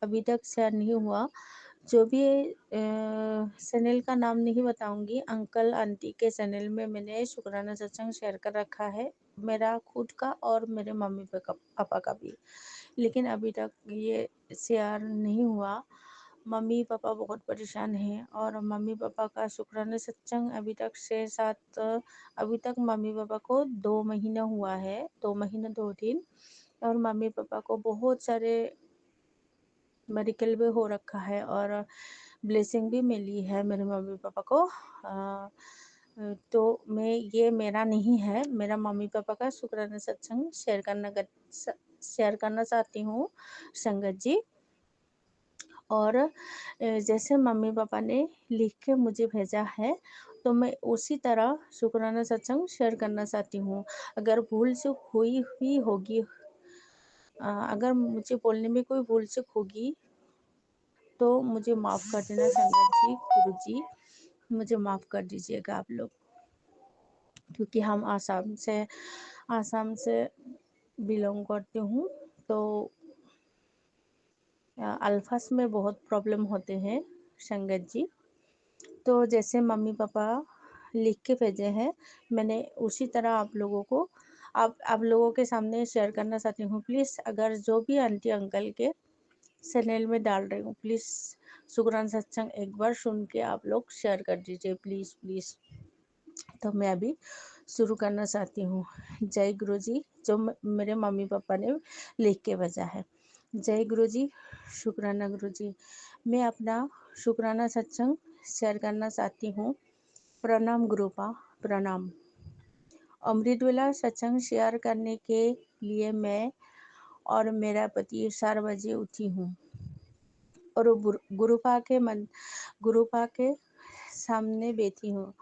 अभी तक शेयर नहीं हुआ। जो भी चैनल का नाम नहीं बताऊंगी, अंकल आंटी के चैनल में मैंने शुक्राना सत्संग शेयर कर रखा है, मेरा खुद का और मेरे मम्मी पापा का भी। लेकिन अभी तक ये शेयर नहीं हुआ। मम्मी पापा बहुत परेशान हैं और मम्मी पापा का शुक्राना सत्संग अभी तक 6-7 अभी तक मम्मी पापा को 2 महीना हुआ है, 2 महीना 2 दिन। और मम्मी पापा को बहुत सारे मेडिकल भी हो रखा है और ब्लेसिंग भी मिली है मेरे मम्मी पापा को। तो ये मेरा नहीं है, मेरा मम्मी पापा का शुक्राना सत्संग शेयर करना चाहती हूँ संगत जी। और जैसे मम्मी पापा ने लिख के मुझे भेजा है, तो मैं उसी तरह शुक्राना सत्संग शेयर करना चाहती हूँ। अगर भूल चूक हुई हुई होगी, अगर मुझे बोलने में कोई भूल चूक होगी तो मुझे माफ़ कर देना संगत जी। गुरु जी, मुझे माफ़ कर दीजिएगा आप लोग, क्योंकि हम आसाम से बिलोंग करती हूँ। तो अल्फाज में बहुत प्रॉब्लम होते हैं संगत जी। तो जैसे मम्मी पापा लिख के भेजे हैं, मैंने उसी तरह आप लोगों के सामने शेयर करना चाहती हूँ। प्लीज़, अगर जो भी आंटी अंकल के चैनल में डाल रही हूँ, प्लीज़ शुक्राना सत्संग एक बार सुन के आप लोग शेयर कर दीजिए, प्लीज़ प्लीज़। तो मैं अभी शुरू करना चाहती हूँ। जय गुरु जी, जो मेरे मम्मी पापा ने लिख के भेजा है। जय गुरु जी, शुक्राना गुरु जी। मैं अपना शुक्राना सत्संग शेयर करना चाहती हूँ। प्रणाम गुरुपा, प्रणाम। अमृतवेला सत्संग शेयर करने के लिए मैं और मेरा पति 4 बजे उठी हूँ और गुरुपा के सामने बैठी हूँ।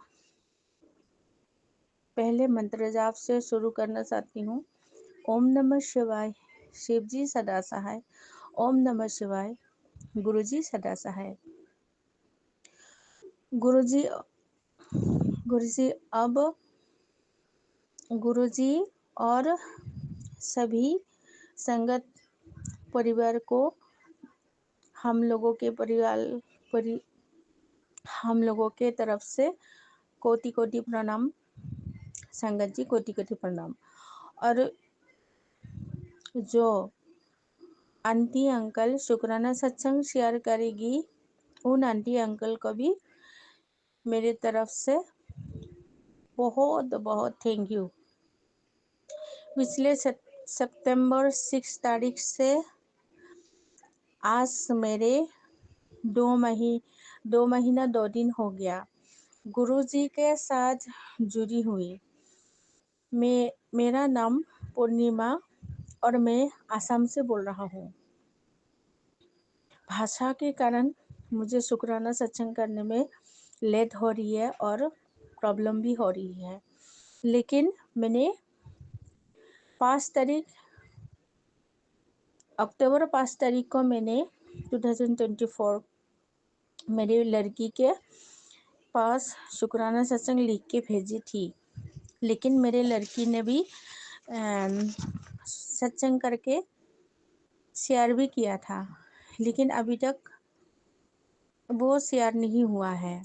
पहले मंत्र जाप से शुरू करना चाहती हूँ। ओम नमः शिवाय, शिव जी सदा सहाय। ओम नमः शिवाय, गुरु जी सदा सहाय। गुरु जी, अब गुरु जी और सभी संगत परिवार को हम लोगों के तरफ से कोटि कोटि प्रणाम। संगत जी, कोटि कोटि प्रणाम। और जो आंटी अंकल शुक्राना सत्संग शेयर करेगी, उन आंटी अंकल को भी मेरे तरफ से बहुत बहुत थैंक यू। पिछले सितंबर 6 तारीख से आज मेरे 2 महीना 2 दिन हो गया गुरुजी के साथ जुड़ी हुई। मेरा नाम पूर्णिमा और मैं आसाम से बोल रहा हूँ। भाषा के कारण मुझे शुक्राना सत्संग करने में लेट हो रही है और प्रॉब्लम भी हो रही है। लेकिन मैंने 5 तारीख को मैंने 2024 मेरी लड़की के पास शुक्राना सत्संग लिख के भेजी थी। लेकिन मेरे लड़की ने भी सत्संग करके शेयर भी किया था, लेकिन अभी तक वो शेयर नहीं हुआ है।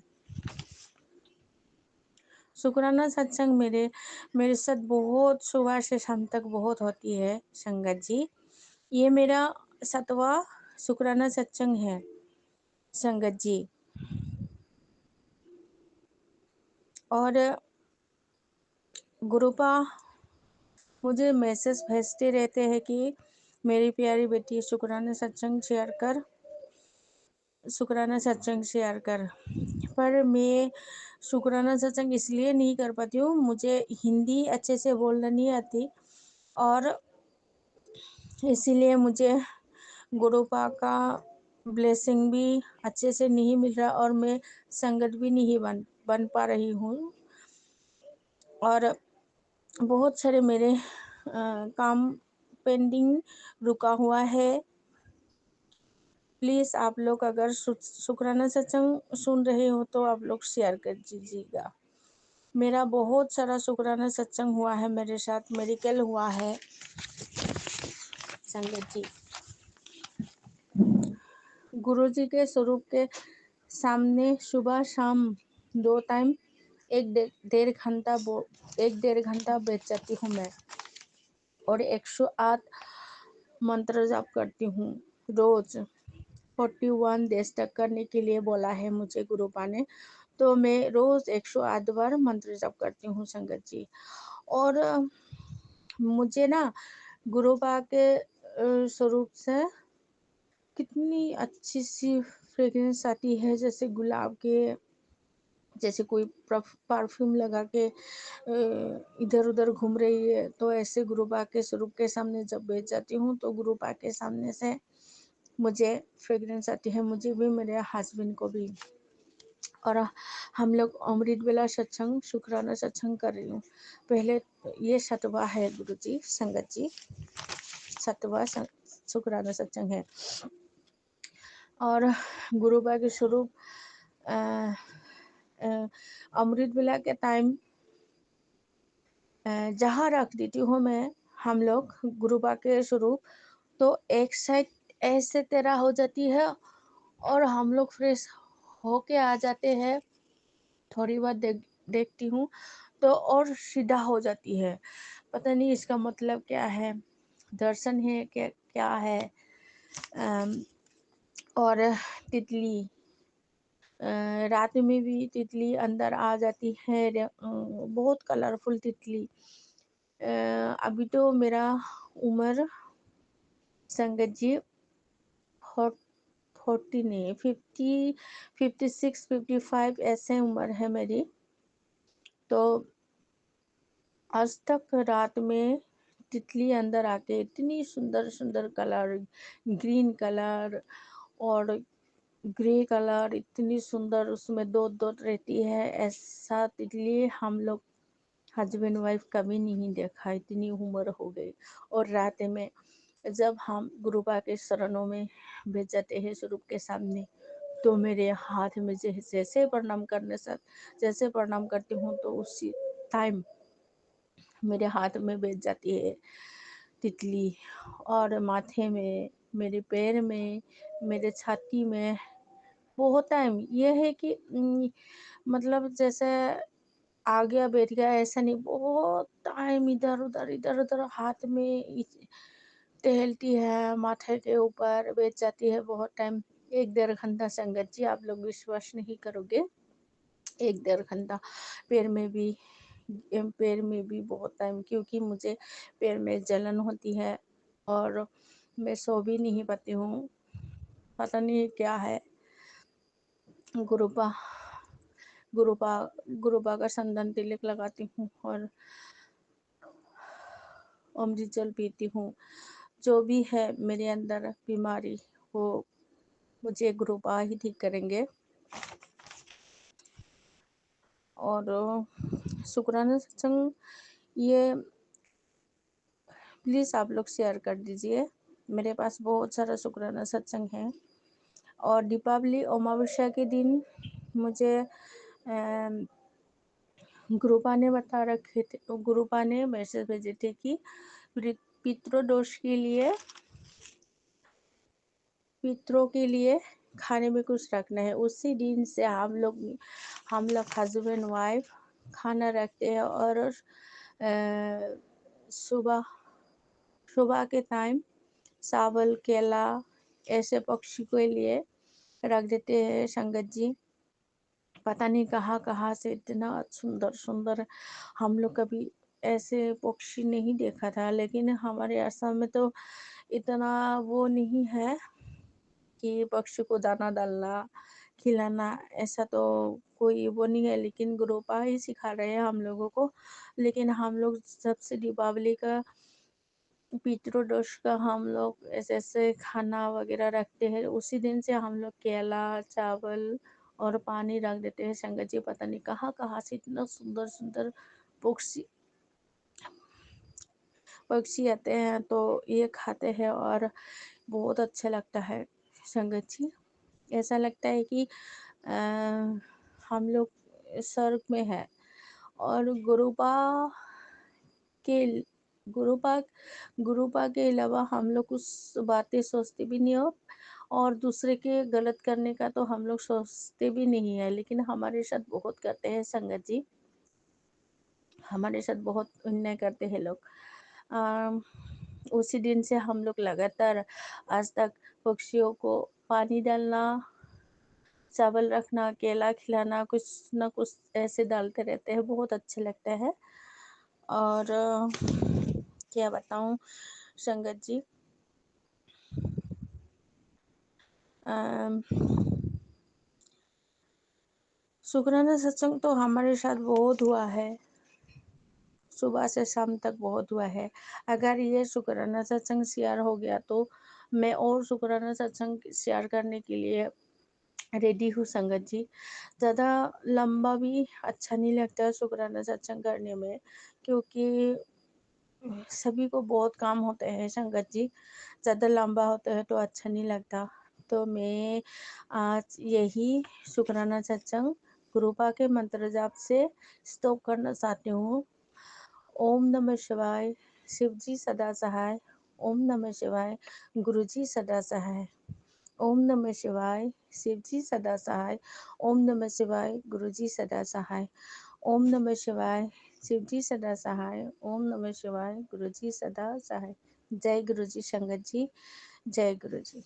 शुक्राना सत्संग मेरे साथ बहुत सुबह से शाम तक बहुत होती है संगत जी। ये मेरा 7वां शुक्राना सत्संग है संगत जी। और गुरुपा मुझे मैसेज भेजते रहते हैं कि मेरी प्यारी बेटी शुक्राना सत्संग शेयर कर। पर मैं शुक्राना सत्संग इसलिए नहीं कर पाती हूँ, मुझे हिंदी अच्छे से बोलना नहीं आती और इसीलिए मुझे गुरुपा का ब्लेसिंग भी अच्छे से नहीं मिल रहा और मैं संगत भी नहीं बन पा रही हूँ। और बहुत सारे मेरे काम पेंडिंग रुका हुआ है। प्लीज़ आप लोग अगर शुक्राना सत्संग सुन रहे हो तो आप लोग शेयर कर दीजिएगा। मेरा बहुत सारा शुक्राना सत्संग हुआ है, मेरे साथ मेडिकल हुआ है संगत जी। गुरु जी के स्वरूप के सामने सुबह शाम 2 टाइम एक डेढ़ घंटा बैठ जाती हूँ मैं और 108 मंत्र जाप करती हूँ रोज। 41 डेज तक करने के लिए बोला है मुझे गुरुपा ने, तो मैं रोज 108 बार मंत्र जाप करती हूँ संगत जी। और मुझे ना गुरुपा के स्वरूप से कितनी अच्छी सी फ्रेग्रेंस आती है, जैसे गुलाब के, जैसे कोई परफ्यूम लगा के इधर उधर घूम रही है, तो ऐसे गुरुपा के स्वरूप के सामने जब बैठ जाती हूँ तो गुरुपा के सामने से मुझे फ्रेग्रेंस आती है, मुझे भी मेरे हस्बैंड को भी। और हम लोग अमृत वेला सत्संग शुक्राना सत्संग कर रही हूँ। पहले ये 7वां है गुरु जी संगत जी, 7वां शुक्राना सत्संग है। और गुरुपा के स्वरूप अमृत वेला के टाइम जहाँ रख देती हूँ मैं, हम लोग गुरुपा के स्वरूप, तो एक साइड ऐसे तेरा हो जाती है और हम लोग फ्रेश होके आ जाते हैं। थोड़ी बार देखती हूँ तो और सीधा हो जाती है, पता नहीं इसका मतलब क्या है, दर्शन है क्या है। और तितली रात में भी तितली अंदर आ जाती है, बहुत कलरफुल तितली। अभी तो मेरा उम्र संगत जी 40 नहीं, 50, 56, 55 ऐसे उम्र है मेरी। तो आज तक रात में तितली अंदर आके इतनी सुंदर सुंदर कलर, ग्रीन कलर और ग्रे कलर, इतनी सुंदर उसमें दो रहती है, ऐसा तितली हम लोग हस्बैंड वाइफ कभी नहीं देखा, इतनी उम्र हो गई। और रात में जब हम गुरुपा के शरणों में बैठ जाते हैं स्वरूप के सामने, तो मेरे हाथ में जैसे प्रणाम करने से जैसे प्रणाम करती हूँ तो उसी टाइम मेरे हाथ में बैठ जाती है तितली। और माथे में, मेरे पैर में, मेरे छाती में बहुत टाइम ये है कि मतलब जैसे आ गया बैठ गया ऐसा नहीं, बहुत टाइम इधर उधर हाथ में टहलती है, माथे के ऊपर बैठ जाती है बहुत टाइम। 1-1.5 घंटा संगत जी, आप लोग विश्वास नहीं करोगे, 1-1.5 घंटा। पैर में भी बहुत टाइम, क्योंकि मुझे पैर में जलन होती है और मैं सो भी नहीं पाती हूँ, पता नहीं क्या है। गुरुपा गुरुपा गुरुपा का संदन तिलक लगाती हूँ और अमृत जल पीती हूँ। जो भी है मेरे अंदर बीमारी, वो मुझे गुरुपा ही ठीक करेंगे। और शुक्राना सत्संग ये प्लीज़ आप लोग शेयर कर दीजिए। मेरे पास बहुत सारा शुक्राना सत्संग है। और दीपावली अमावस्या के दिन मुझे गुरुपा ने बता रखे थे, गुरुपा ने मैसेज भेजे थे कि पितरों के लिए खाने में कुछ रखना है। उसी दिन से हम लोग हस्बैंड वाइफ खाना रखते हैं और सुबह सुबह के टाइम चावल केला ऐसे पक्षी के लिए रख देते हैं संगत जी। पता नहीं कहाँ कहाँ से इतना सुंदर सुंदर, हम लोग कभी ऐसे पक्षी नहीं देखा था, लेकिन हमारे असम में तो इतना वो नहीं है कि पक्षी को दाना डालना, खिलाना, ऐसा तो कोई वो नहीं है, लेकिन गुरुपा ही सिखा रहे हैं हम लोगों को। लेकिन हम लोग सबसे दीपावली का पितृदोष का हम लोग ऐसे-ऐसे खाना वगैरह रखते हैं, उसी दिन से हम लोग केला, चावल और पानी रख देते हैं। संगत जी पता नहीं कहाँ-कहाँ से इतना सुंदर-सुंदर पक्षी पक्षी आते हैं, तो ये खाते हैं और बहुत अच्छा लगता है संगत जी। ऐसा लगता है कि हम लोग स्वर्ग में हैं और के गुरुपा गुरुपा के अलावा हम लोग कुछ बातें सोचते भी नहीं हो और दूसरे के गलत करने का तो हम लोग सोचते भी नहीं है, लेकिन हमारे साथ बहुत करते हैं संगत जी। हमारे साथ बहुत अन्याय करते हैं लोग। अम, उसी दिन से हम लोग लगातार आज तक पक्षियों को पानी डालना, चावल रखना, केला खिलाना, कुछ ना कुछ ऐसे डालते रहते हैं, बहुत अच्छा लगता है। और क्या बताऊँ संगत जी, अम, शुक्राना सत्संग तो हमारे साथ बहुत हुआ है, सुबह से शाम तक बहुत हुआ है। अगर ये शुक्राना सत्संग शेयर हो गया तो मैं और शुक्राना सत्संग शेयर करने के लिए रेडी हूँ संगत जी। ज़्यादा लंबा भी अच्छा नहीं लगता शुक्राना सत्संग करने में, क्योंकि सभी को बहुत काम होते हैं संगत जी। ज़्यादा लंबा होता है तो अच्छा नहीं लगता। तो मैं आज यही शुक्राना सत्संग गुरुपा के मंत्र जाप से स्टॉप करना चाहती हूँ। ओम नमः शिवाय, शिवजी सदा सहाय। ओम नमः शिवाय, गुरुजी सदा सहाय। ओम नमः शिवाय, शिवजी सदा सहाय। ओम नमः शिवाय, गुरुजी सदा सहाय। ओम नमः शिवाय, शिवजी सदा सहाय। ओम नमः शिवाय, गुरुजी सदा सहाय। जय गुरुजी संगत जी, जय गुरुजी।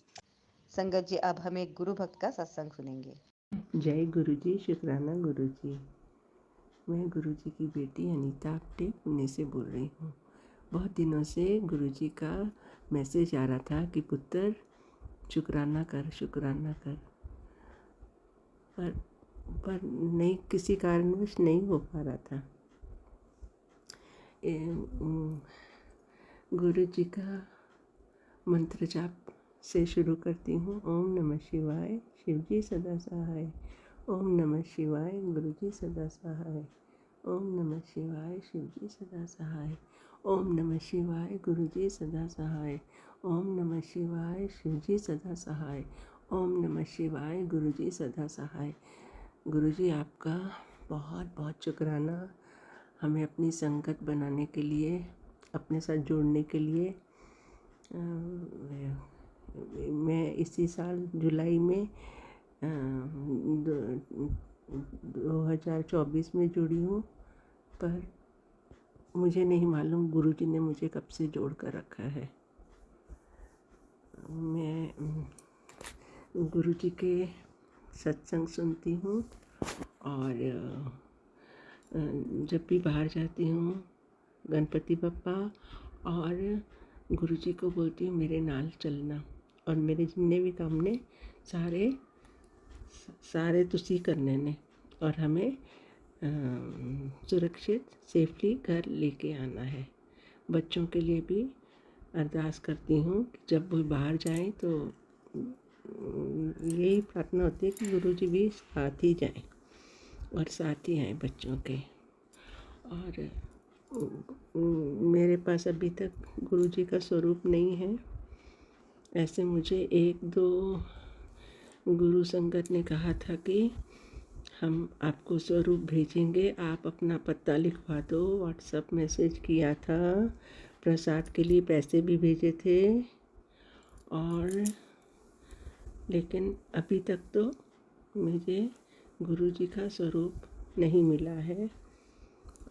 संगत जी अब हम एक गुरु भक्त का सत्संग सुनेंगे। जय गुरुजी, शुक्राना गुरुजी। मैं गुरुजी की बेटी अनीता आप्टे पुणे से बोल रही हूँ। बहुत दिनों से गुरुजी का मैसेज आ रहा था कि पुत्र शुक्राना कर, शुक्राना कर, पर नहीं, किसी कारणवश नहीं हो पा रहा था। गुरुजी का मंत्र जाप से शुरू करती हूँ। ओम नमः शिवाय, शिवजी सदा सहाय। ओम नमः शिवाय, गुरुजी सदा सहाय। ओम नमः शिवाय, शिवजी सदा सहाय। ओम नमः शिवाय, गुरुजी सदा सहाय। ओम नमः शिवाय, शिवजी सदा सहाय। ओम नमः शिवाय, गुरुजी सदा सहाय। गुरुजी आपका बहुत बहुत शुक्राना, हमें अपनी संगत बनाने के लिए, अपने साथ जोड़ने के लिए। मैं इसी साल जुलाई में 2024 में जुड़ी हूँ, पर मुझे नहीं मालूम गुरुजी ने मुझे कब से जोड़ कर रखा है। मैं गुरुजी के सत्संग सुनती हूँ और जब भी बाहर जाती हूँ गणपति बप्पा और गुरुजी को बोलती हूँ मेरे नाल चलना, और मेरे जितने भी काम ने सारे तुसी करने ने, और हमें सुरक्षित सेफली घर लेके आना है। बच्चों के लिए भी अरदास करती हूँ कि जब वो बाहर जाएं तो यही प्रार्थना होती है कि गुरुजी भी साथ ही जाएं और साथ ही आएँ बच्चों के। और मेरे पास अभी तक गुरुजी का स्वरूप नहीं है। ऐसे मुझे 1-2 गुरु संगत ने कहा था कि हम आपको स्वरूप भेजेंगे, आप अपना पता लिखवा दो। व्हाट्सएप मैसेज किया था, प्रसाद के लिए पैसे भी भेजे थे, और लेकिन अभी तक तो मुझे गुरुजी का स्वरूप नहीं मिला है।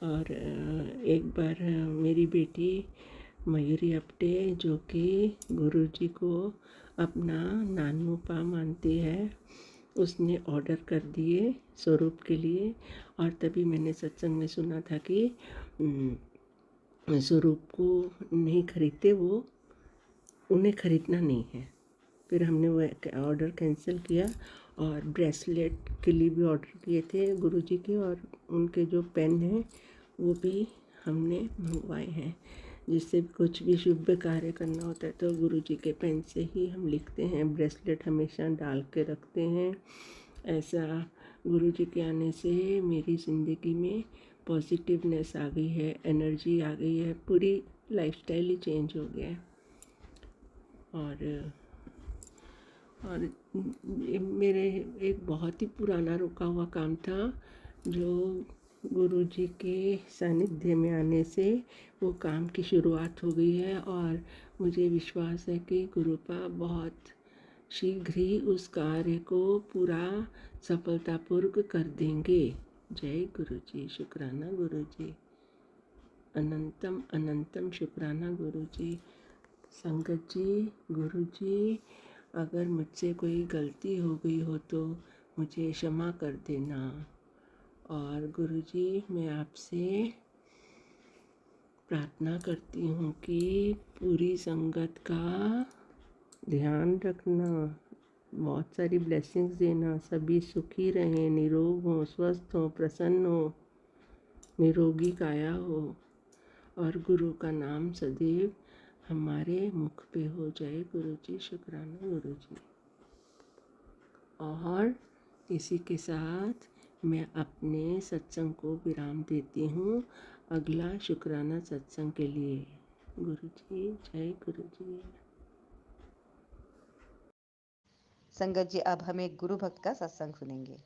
और एक बार मेरी बेटी मयूरी अपटे, जो कि गुरुजी को अपना नानूपा मानती है, उसने ऑर्डर कर दिए स्वरूप के लिए। और तभी मैंने सत्संग में सुना था कि स्वरूप को नहीं खरीदते, वो उन्हें खरीदना नहीं है। फिर हमने वो ऑर्डर कैंसिल किया और ब्रेसलेट के लिए भी ऑर्डर किए थे गुरुजी के, और उनके जो पेन हैं वो भी हमने मंगवाए हैं। जिससे कुछ भी शुभ कार्य करना होता है तो गुरुजी के पेन से ही हम लिखते हैं। ब्रेसलेट हमेशा डाल के रखते हैं। ऐसा गुरुजी के आने से मेरी ज़िंदगी में पॉजिटिवनेस आ गई है, एनर्जी आ गई है, पूरी लाइफस्टाइल ही चेंज हो गया है। और ये मेरे एक बहुत ही पुराना रुका हुआ काम था, जो गुरुजी के सानिध्य में आने से वो काम की शुरुआत हो गई है, और मुझे विश्वास है कि गुरुपा बहुत शीघ्र ही उस कार्य को पूरा सफलतापूर्वक कर देंगे। जय गुरुजी, शुक्राना गुरुजी, अनंतम अनंतम शुक्राना गुरुजी। संगत जी, गुरुजी, अगर मुझसे कोई गलती हो गई हो तो मुझे क्षमा कर देना। और गुरुजी, मैं आपसे प्रार्थना करती हूँ कि पूरी संगत का ध्यान रखना, बहुत सारी ब्लेसिंग्स देना, सभी सुखी रहें, निरोग हों, स्वस्थ हों, प्रसन्न हो, निरोगी काया हो, और गुरु का नाम सदैव हमारे मुख पे हो जाए। गुरुजी, शुक्राना गुरुजी। और इसी के साथ मैं अपने सत्संग को विराम देती हूँ, अगला शुक्राना सत्संग के लिए। गुरुजी, जय गुरुजी। संगत जी, अब हम एक गुरु भक्त का सत्संग सुनेंगे।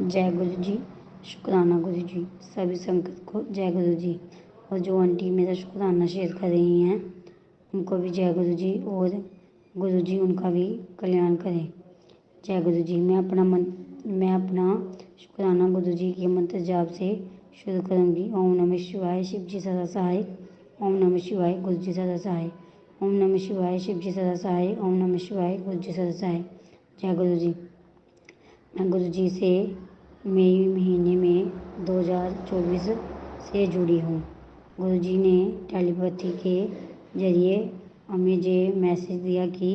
जय गुरु जी, शुक्राना गुरु जी, सभी संगत को जय गुरु जी। और जो आंटी मेरा शुक्राना शेयर कर रही हैं उनको भी जय गुरु जी, और गुरु जी उनका भी कल्याण करें। जय गुरु जी। मैं अपना शुक्राना गुरु जी के मंत्र जाप से शुरू करूँगी। ओम नमः शिवाय, शिव जी सदा सहाय। ओम नमः शिवाय, गुरु जी सदा सहाय। ओम नमः शिवाय, शिव जी सदा सहाय। ओम नमः शिवाय, गुरु जी सदा सहाय। जय गुरु जी। मैं गुरु जी से मई महीने में 2024 से जुड़ी हूँ। गुरु जी ने टेलीपैथी के जरिए हमें ये मैसेज दिया कि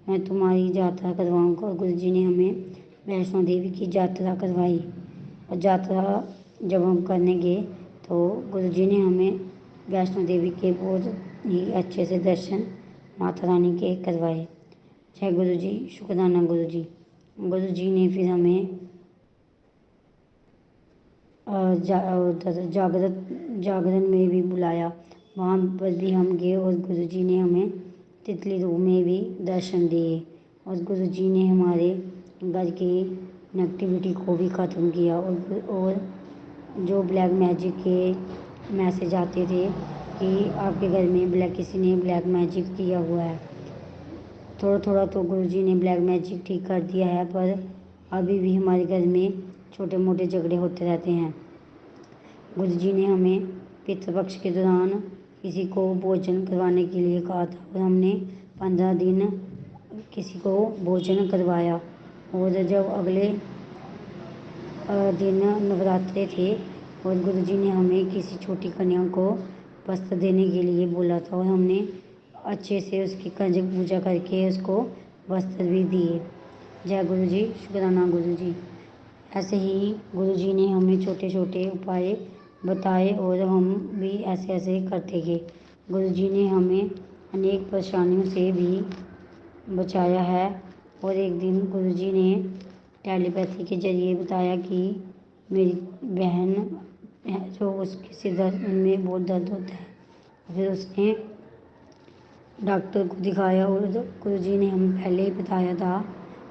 मैं तुम्हारी यात्रा करवाऊँगा। और गुरु जी ने हमें वैष्णो देवी की यात्रा करवाई, और यात्रा जब हम करने गए तो गुरु जी ने हमें वैष्णो देवी के बहुत ही अच्छे से दर्शन माता रानी के करवाए। जय गुरु जी, शुक्राना गुरु जी। गुरु जी ने फिर हमें जागरण में भी बुलाया, वहाँ पर भी हम गए, और गुरु जी ने हमें तितली रूम में भी दर्शन दिए। और गुरु जी ने हमारे घर की नेगेटिविटी को भी ख़त्म किया। और जो ब्लैक मैजिक के मैसेज आते थे कि आपके घर में किसी ने ब्लैक मैजिक किया हुआ है, थोड़ा थोड़ा तो गुरु जी ने ब्लैक मैजिक ठीक कर दिया है, पर अभी भी हमारे घर में छोटे मोटे झगड़े होते रहते हैं। गुरु जी ने हमें पितृपक्ष के दौरान किसी को भोजन करवाने के लिए कहा था, और हमने 15 दिन किसी को भोजन करवाया। और जब अगले दिन नवरात्रे थे, और गुरु जी ने हमें किसी छोटी कन्या को वस्त्र देने के लिए बोला था, और हमने अच्छे से उसकी कंजक पूजा करके उसको वस्त्र भी दिए। जय गुरु जी, शुक्राना गुरु जी। ऐसे ही गुरु जी ने हमें छोटे छोटे उपाय बताए, और हम भी ऐसे ऐसे करते गए। गुरु जी ने हमें अनेक परेशानियों से भी बचाया है। और एक दिन गुरु जी ने टेलीपैथी के जरिए बताया कि मेरी बहन है जो उसके सिर दर्द में बहुत दर्द होता है। फिर उसने डॉक्टर को दिखाया, और गुरु जी ने हमें पहले ही बताया था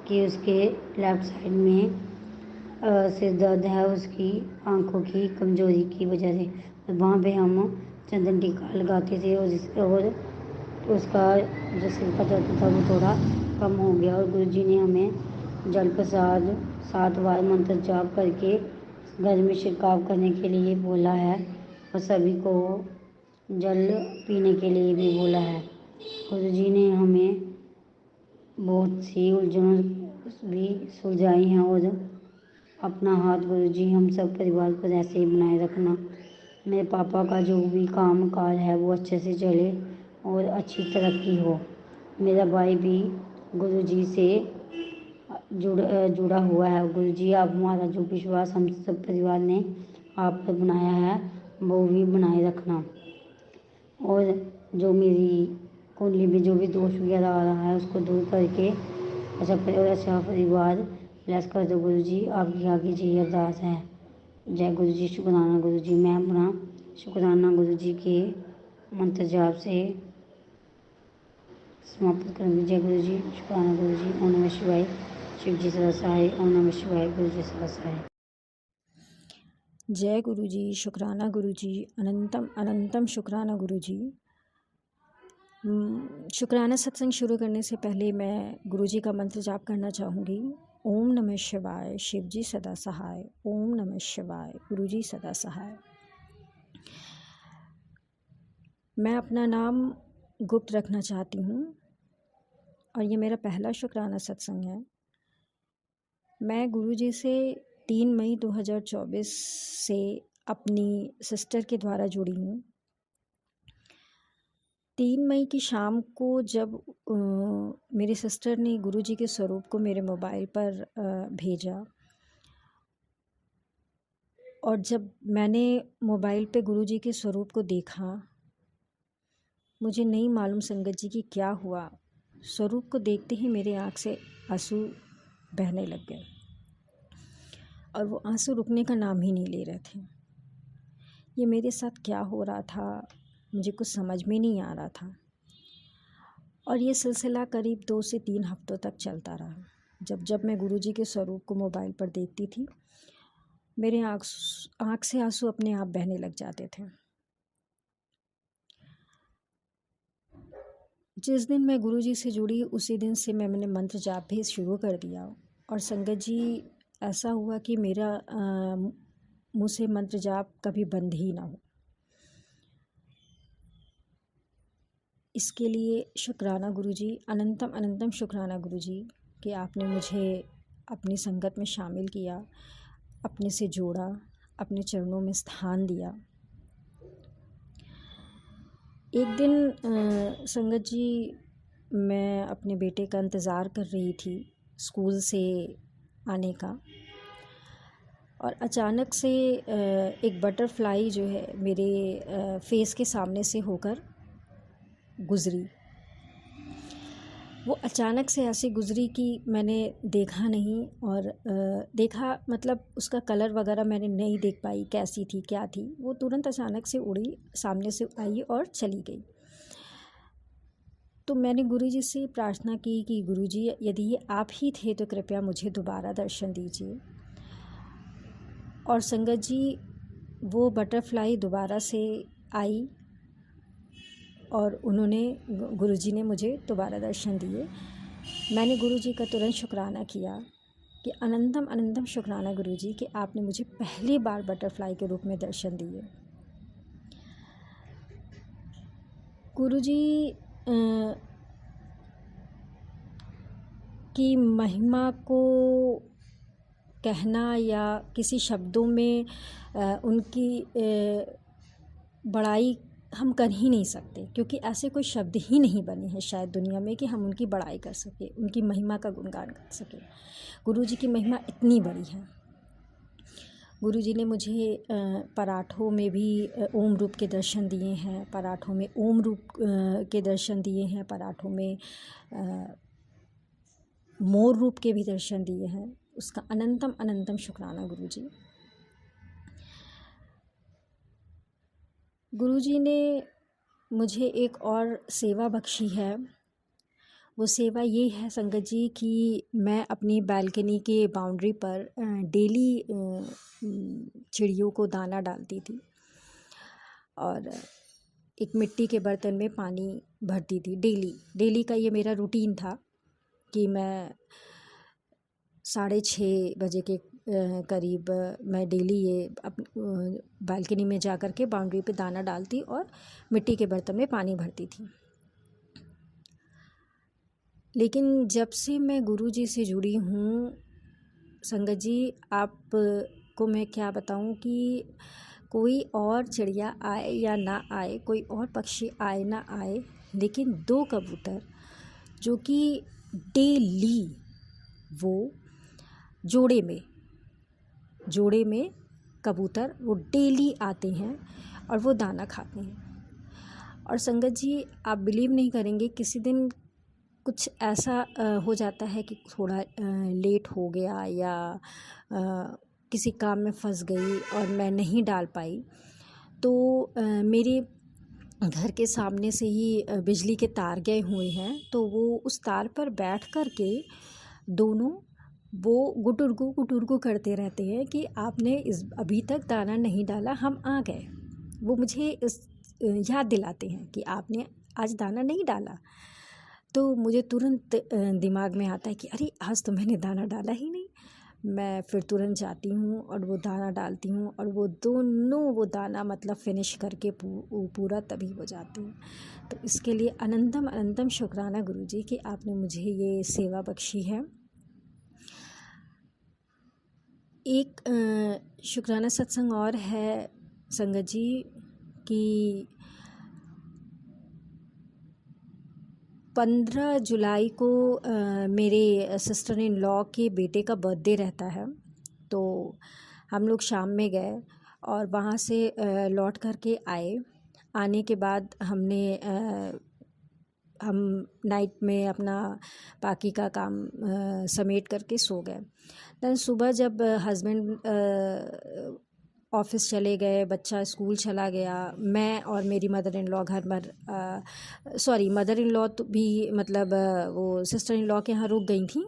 कि उसके लेफ़्ट साइड में सिर दर्द है, उसकी आँखों की कमज़ोरी की वजह से। और वहाँ पे हम चंदन टीका लगाते थे, और उसका जो सिर का दर्द था वो थोड़ा कम हो गया। और गुरु जी ने हमें जल प्रसाद 7 बार मंत्र जाप करके घर में छिड़काव करने के लिए बोला है, और सभी को जल पीने के लिए भी बोला है। गुरु जी ने हमें बहुत सी उलझनों भी सुलझाई हैं। और अपना हाथ गुरु जी हम सब परिवार पर ऐसे ही बनाए रखना। मेरे पापा का जो भी काम काज है वो अच्छे से चले और अच्छी तरक्की हो। मेरा भाई भी गुरुजी से जुड़ा हुआ है। गुरुजी, आप हमारा जो विश्वास हम सब परिवार ने आप पर बनाया है वो भी बनाए रखना, और जो मेरी कुंडली में जो भी दोष वगैरह आ रहा है उसको दूर करके अच्छा परिवार ब्लेस कर दो। गुरुजी, आपकी आगे जी अरदास है। जय गुरुजी। शुक्राना गुरुजी। मैं अपना शुक्राना गुरुजी के मंत्र जाप से समाप्त करूँगी। जय गुरुजी। शुक्राना गुरुजी। ओम नमः शिवाय। शिव जी सदा सहाय। ओम नमः शिवाय। गुरुजी सदा सहाय। जय गुरुजी। शुक्राना गुरुजी। अनंतम अनंतम शुक्राना गुरुजी। शुक्राना सत्संग शुरू करने से पहले मैं गुरुजी का मंत्र जाप करना चाहूँगी। ओम नमः शिवाय। शिव जी सदा सहाय। ओम नमः शिवाय। गुरुजी सदा सहाय। मैं अपना नाम गुप्त रखना चाहती हूँ और ये मेरा पहला शुक्राना सत्संग है। मैं गुरुजी से 3 मई 2024 से अपनी सिस्टर के द्वारा जुड़ी हूँ। 3 मई की शाम को जब मेरी सिस्टर ने गुरुजी के स्वरूप को मेरे मोबाइल पर भेजा, और जब मैंने मोबाइल पे गुरुजी के स्वरूप को देखा, मुझे नहीं मालूम संगत जी कि क्या हुआ। स्वरूप को देखते ही मेरे आँख से आंसू बहने लग गए और वो आंसू रुकने का नाम ही नहीं ले रहे थे। ये मेरे साथ क्या हो रहा था मुझे कुछ समझ में नहीं आ रहा था, और ये सिलसिला करीब 2 से 3 हफ्तों तक चलता रहा। जब जब मैं गुरुजी के स्वरूप को मोबाइल पर देखती थी, मेरे आँख से आंसू अपने आप बहने लग जाते थे। जिस दिन मैं गुरुजी से जुड़ी उसी दिन से मैंने मंत्र जाप भी शुरू कर दिया, और संगत जी ऐसा हुआ कि मेरा मुँह से मंत्र जाप कभी बंद ही ना हो। इसके लिए शुक्राना गुरुजी, अनंतम अनंतम शुक्राना गुरुजी कि आपने मुझे अपनी संगत में शामिल किया, अपने से जोड़ा, अपने चरणों में स्थान दिया। एक दिन संगत जी मैं अपने बेटे का इंतज़ार कर रही थी स्कूल से आने का, और अचानक से एक बटरफ्लाई जो है मेरे फेस के सामने से होकर गुज़री। वो अचानक से ऐसी गुज़री कि मैंने देखा नहीं, और देखा मतलब उसका कलर वगैरह मैंने नहीं देख पाई कैसी थी क्या थी। वो तुरंत अचानक से उड़ी, सामने से आई और चली गई। तो मैंने गुरुजी से प्रार्थना की कि गुरुजी, यदि ये आप ही थे तो कृपया मुझे दोबारा दर्शन दीजिए। और संगत जी वो बटरफ्लाई दोबारा से आई और उन्होंने गुरुजी ने मुझे दोबारा दर्शन दिए। मैंने गुरुजी का तुरंत शुक्राना किया कि अनंतम अनंतम शुक्राना गुरुजी कि आपने मुझे पहली बार बटरफ्लाई के रूप में दर्शन दिए। गुरुजी की महिमा को कहना या किसी शब्दों में उनकी बड़ाई हम कर ही नहीं सकते, क्योंकि ऐसे कोई शब्द ही नहीं बने हैं शायद दुनिया में कि हम उनकी बड़ाई कर सकें, उनकी महिमा का गुणगान कर सकें। गुरुजी की महिमा इतनी बड़ी है। गुरुजी ने मुझे पराठों में भी ओम रूप के दर्शन दिए हैं, पराठों में ओम रूप के दर्शन दिए हैं, पराठों में मोर रूप के भी दर्शन दिए हैं। उसका अनंतम अनंतम शुक्राना गुरुजी। गुरुजी ने मुझे एक और सेवा बख्शी है। वो सेवा ये है संगत जी कि मैं अपनी बालकनी के बाउंड्री पर डेली चिड़ियों को दाना डालती थी और एक मिट्टी के बर्तन में पानी भरती थी। डेली का ये मेरा रूटीन था कि मैं 6:30 बजे के करीब मैं डेली ये बालकनी में जा कर के बाउंड्री पे दाना डालती और मिट्टी के बर्तन में पानी भरती थी। लेकिन जब से मैं गुरुजी से जुड़ी हूँ संगत जी, आपको मैं क्या बताऊँ कि कोई और चिड़िया आए या ना आए, कोई और पक्षी आए ना आए, लेकिन 2 कबूतर जो कि डेली वो जोड़े में कबूतर वो डेली आते हैं और वो दाना खाते हैं। और संगत जी, आप बिलीव नहीं करेंगे, किसी दिन कुछ ऐसा हो जाता है कि थोड़ा लेट हो गया या किसी काम में फंस गई और मैं नहीं डाल पाई, तो मेरे घर के सामने से ही बिजली के तार गए हुए हैं, तो वो उस तार पर बैठ कर के दोनों वो गुटुरगु करते रहते हैं कि आपने अभी तक दाना नहीं डाला, हम आ गए। वो मुझे याद दिलाते हैं कि आपने आज दाना नहीं डाला। तो मुझे तुरंत दिमाग में आता है कि अरे आज तो मैंने दाना डाला ही नहीं। मैं फिर तुरंत जाती हूँ और वो दाना डालती हूँ और वो दोनों वो दाना मतलब फिनिश करके पूरा तभी हो जाते हैं। तो इसके लिए अनंतम अनंतम शुक्राना गुरुजी कि आपने मुझे ये सेवा बख्शी है। एक शुक्राना सत्संग और है संगत जी कि 15 जुलाई को मेरे सिस्टर इन लॉ के बेटे का बर्थडे रहता है। तो हम लोग शाम में गए और वहाँ से लौट कर के आए। आने के बाद हम नाइट में अपना बाकी का काम समेट करके सो गए। दैन सुबह जब हस्बैंड ऑफ़िस चले गए, बच्चा स्कूल चला गया, मैं और मेरी mother in law mother in law तो भी मतलब वो सिस्टर इन लॉ के यहाँ रुक गई थी।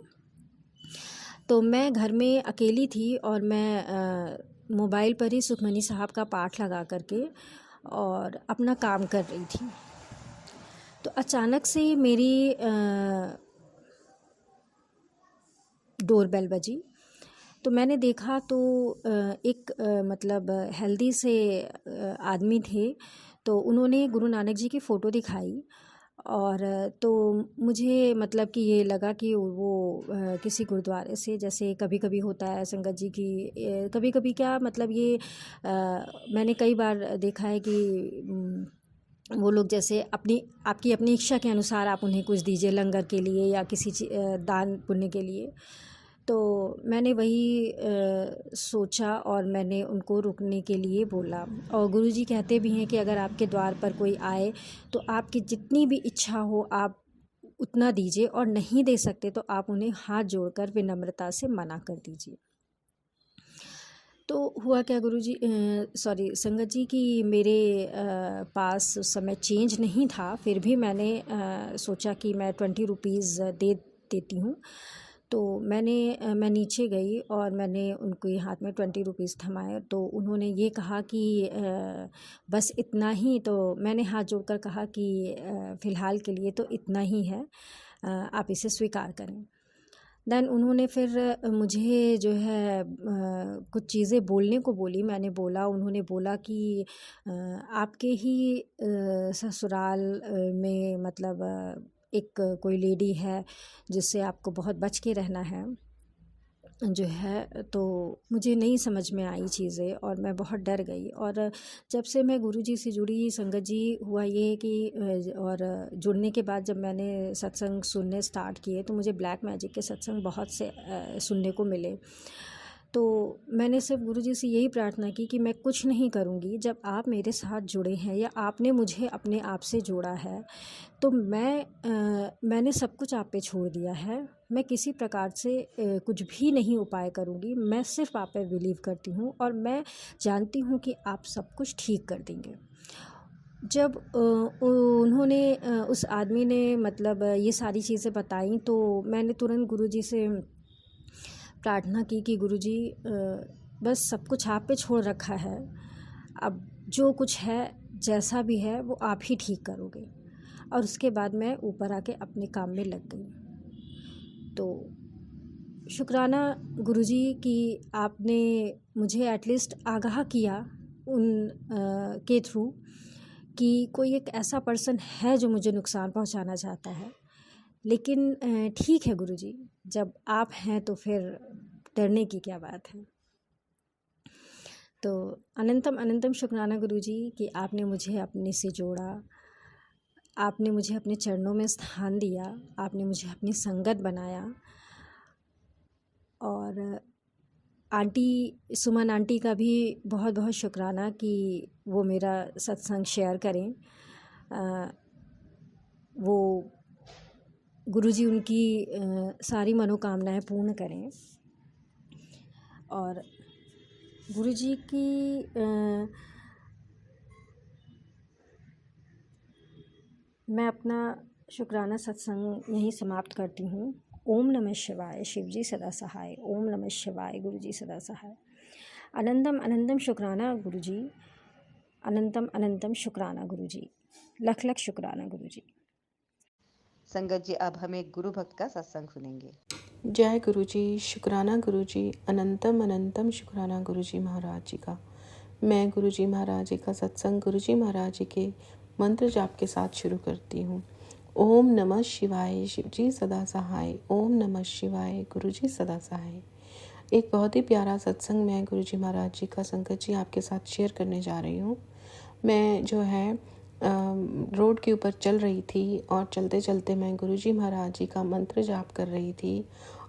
तो मैं घर में अकेली थी और मैं मोबाइल पर ही सुखमनी साहब का पाठ लगा करके और अपना काम कर रही थी। तो अचानक से मेरी डोरबेल बजी। तो मैंने देखा तो एक मतलब हेल्दी से आदमी थे। तो उन्होंने गुरु नानक जी की फ़ोटो दिखाई और तो मुझे मतलब कि ये लगा कि वो किसी गुरुद्वारे से, जैसे कभी कभी होता है संगत जी की, कभी कभी क्या मतलब ये मैंने कई बार देखा है कि वो लोग जैसे आपकी अपनी इच्छा के अनुसार आप उन्हें कुछ दीजिए लंगर के लिए या किसी दान पुण्य के लिए। तो मैंने वही सोचा और मैंने उनको रुकने के लिए बोला। और गुरुजी कहते भी हैं कि अगर आपके द्वार पर कोई आए तो आपकी जितनी भी इच्छा हो आप उतना दीजिए, और नहीं दे सकते तो आप उन्हें हाथ जोड़कर विनम्रता से मना कर दीजिए। तो हुआ क्या गुरुजी संगत जी कि मेरे पास उस समय चेंज नहीं था, फिर भी मैंने सोचा कि मैं 20 रुपीज़ दे देती हूँ। तो मैं नीचे गई और मैंने उनके हाथ में 20 रुपीज़ थमाए। तो उन्होंने ये कहा कि बस इतना ही। तो मैंने हाथ जोड़कर कहा कि फ़िलहाल के लिए तो इतना ही है, आप इसे स्वीकार करें। दैन उन्होंने फिर मुझे जो है कुछ चीज़ें बोलने को बोली। मैंने बोला, उन्होंने बोला कि आपके ही ससुराल में मतलब एक कोई लेडी है जिससे आपको बहुत बच के रहना है जो है। तो मुझे नहीं समझ में आई चीज़ें और मैं बहुत डर गई। और जब से मैं गुरुजी से जुड़ी संगत जी, हुआ ये कि और जुड़ने के बाद जब मैंने सत्संग सुनने स्टार्ट किए तो मुझे ब्लैक मैजिक के सत्संग बहुत से सुनने को मिले। तो मैंने सिर्फ गुरुजी से यही प्रार्थना की कि मैं कुछ नहीं करूँगी, जब आप मेरे साथ जुड़े हैं या आपने मुझे अपने आप से जोड़ा है तो मैंने सब कुछ आप पे छोड़ दिया है। मैं किसी प्रकार से कुछ भी नहीं उपाय करूँगी, मैं सिर्फ आप पे बिलीव करती हूँ और मैं जानती हूँ कि आप सब कुछ ठीक कर देंगे। जब उन्होंने उस आदमी ने मतलब ये सारी चीज़ें बताई तो मैंने तुरंत गुरुजी से प्रार्थना की कि गुरुजी बस सब कुछ आप पे छोड़ रखा है, अब जो कुछ है जैसा भी है वो आप ही ठीक करोगे। और उसके बाद मैं ऊपर आके अपने काम में लग गई। तो शुक्राना गुरुजी कि आपने मुझे एटलीस्ट आगाह किया उन के थ्रू कि कोई एक ऐसा पर्सन है जो मुझे नुकसान पहुंचाना चाहता है। लेकिन ठीक है गुरुजी, जब आप हैं तो फिर डरने की क्या बात है। तो अनंतम अनंतम शुक्राना गुरुजी कि आपने मुझे अपने से जोड़ा, आपने मुझे अपने चरणों में स्थान दिया, आपने मुझे अपनी संगत बनाया। और आंटी सुमन आंटी का भी बहुत बहुत शुक्राना कि वो मेरा सत्संग शेयर करें। वो गुरुजी उनकी सारी मनोकामनाएं पूर्ण करें। और गुरुजी की मैं अपना शुक्राना सत्संग यहीं समाप्त करती हूँ। ओम नमः शिवाय, शिवजी सदा सहाय। ओम नमः शिवाय, गुरुजी सदा सहाय। अनंतम अनंतम शुक्राना गुरुजी, अनंतम अनंतम शुक्राना गुरुजी, लख लख शुक्राना गुरुजी। संगत जी, अब हम एक गुरु भक्त का सत्संग सुनेंगे। जय गुरुजी, शुक्राना गुरुजी, अनंतम अनंतम शुक्राना गुरुजी महाराज जी का। मैं गुरुजी महाराज जी का सत्संग गुरुजी महाराज जी के मंत्र जाप के साथ शुरू करती हूँ। ओम नमः शिवाय, शिवजी सदा सहाय। ओम नमः शिवाय, गुरुजी सदा सहाय। एक बहुत ही प्यारा सत्संग मैं गुरुजी महाराज जी का संगत जी आपके साथ शेयर करने जा रही हूँ। मैं जो है रोड के ऊपर चल रही थी और चलते चलते मैं गुरुजी महाराज जी का मंत्र जाप कर रही थी